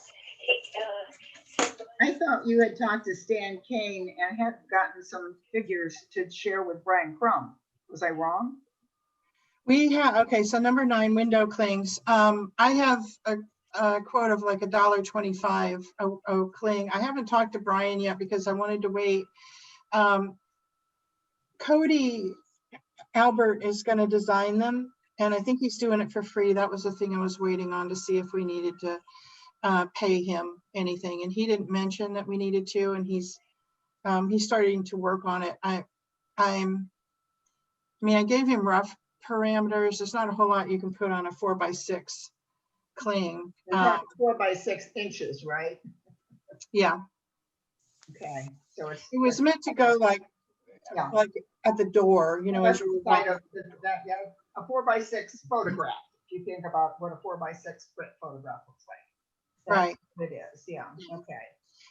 I thought you had talked to Stan Kane and had gotten some figures to share with Brian Crum. Was I wrong? we have, okay, so number 9, window clings. I have a quote of like $1.25 a cling. I haven't talked to Brian yet because I wanted to wait. Cody Albert is going to design them, and I think he's doing it for free. That was the thing I was waiting on to see if we needed to pay him anything, and he didn't mention that we needed to, and he's starting to work on it. I mean, I gave him rough parameters. There's not a whole lot you can put on a 4x6 cling. 4 by 6 inches, right? Yeah, Okay, so it was meant to go like at the door, you know, as you Kind of that, yeah, a 4 by 6 photograph. If you think about what a 4 by 6 print photograph looks like. That's right. what it is, yeah, okay.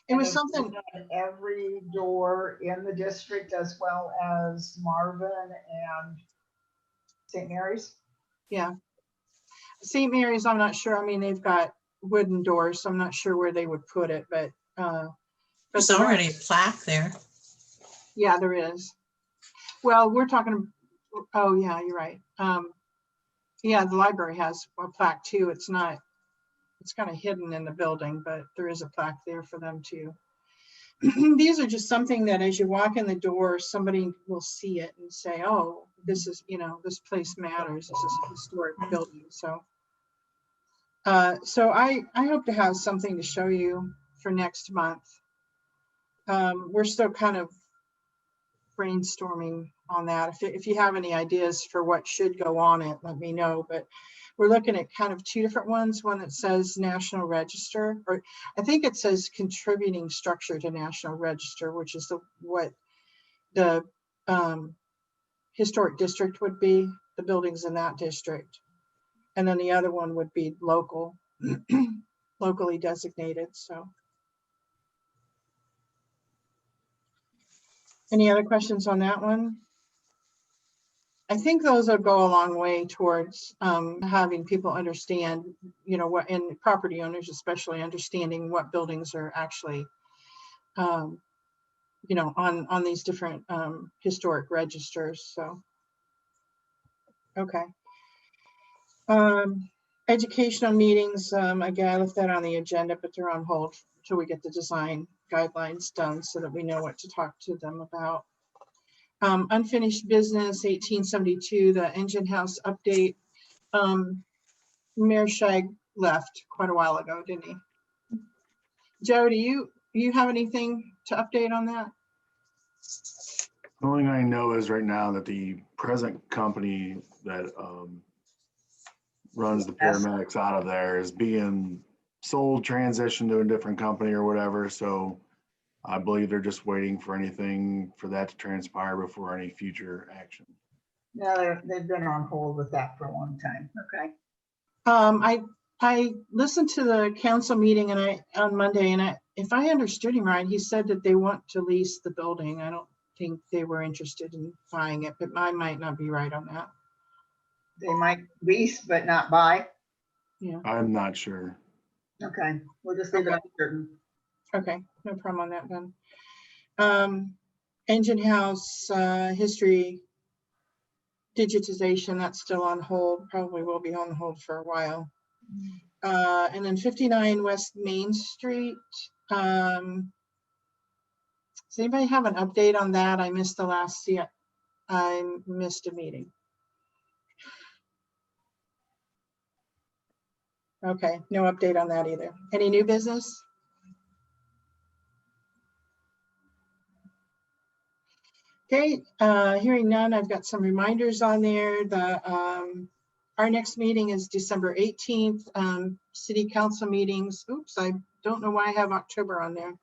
It was And something. it's on every door in the district as well as Marvin and St. Mary's. Yeah. St. Mary's, I'm not sure. I mean, they've got wooden doors, so I'm not sure where they would put it, but but There's the li- already a plaque there. Yeah, there is. Well, we're talking, oh yeah, you're right. Yeah, the library has a plaque too. It's not, it's kind of hidden in the building, but there is a plaque there for them too. These are just something that as you walk in the door, somebody will see it and say, oh, this is, you know, this place matters. This is a historic building. So, I hope to have something to show you for next month. We're still kind of brainstorming on that. If you have any ideas for what should go on it, let me know. But we're looking at kind of two different ones. One that says National Register, or I think it says contributing structure to National Register, which is what the historic district would be, the buildings in that district. And then the other one would be local, locally designated. So. Any other questions on that one? I think those will go a long way towards having people understand, you know, what, and property owners especially, understanding what buildings are actually, you know, on these different historic registers. So, okay. Educational meetings, again, I left that on the agenda, but they're on hold until we get the design guidelines done so that we know what to talk to them about. Unfinished business, 1872, the engine house update. Mayor Shag left quite a while ago, didn't he? Joe, do you have anything to update on that? The only thing I know is right now that the present company that runs the paramedics out of there is being sold, transitioned to a different company or whatever. So I believe they're just waiting for anything for that to transpire before any future action. No, they've been on hold with that for a long time. Okay. I listened to the council meeting on Monday, and if I understood him right, he said that they want to lease the building. I don't think they were interested in buying it, but I might not be right on that. They might lease but not buy. Yeah. I'm not sure. Okay, we'll just leave it uncertain. Okay, no problem on that then. Engine house history digitization, that's still on hold, probably will be on hold for a while. And then 59 West Main Street. Does anybody have an update on that? I missed I missed a meeting. Okay, no update on that either. Any new business? Okay, hearing none, I've got some reminders on there. Our next meeting is December 18th. City council meetings. Oops, I don't know why I have October on there.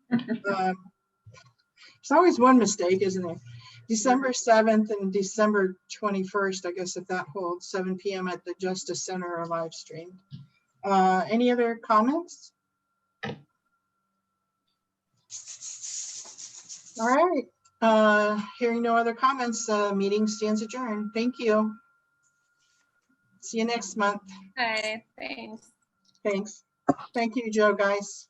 There's always one mistake, isn't there? December 7th and December 21st, I guess if that holds, 7 p.m. at the Justice Center or live stream. Any other comments? All right. Hearing no other comments, meeting stands adjourned. Thank you. See you next month. Hi, thanks. Thanks. Thank you, Joe, guys.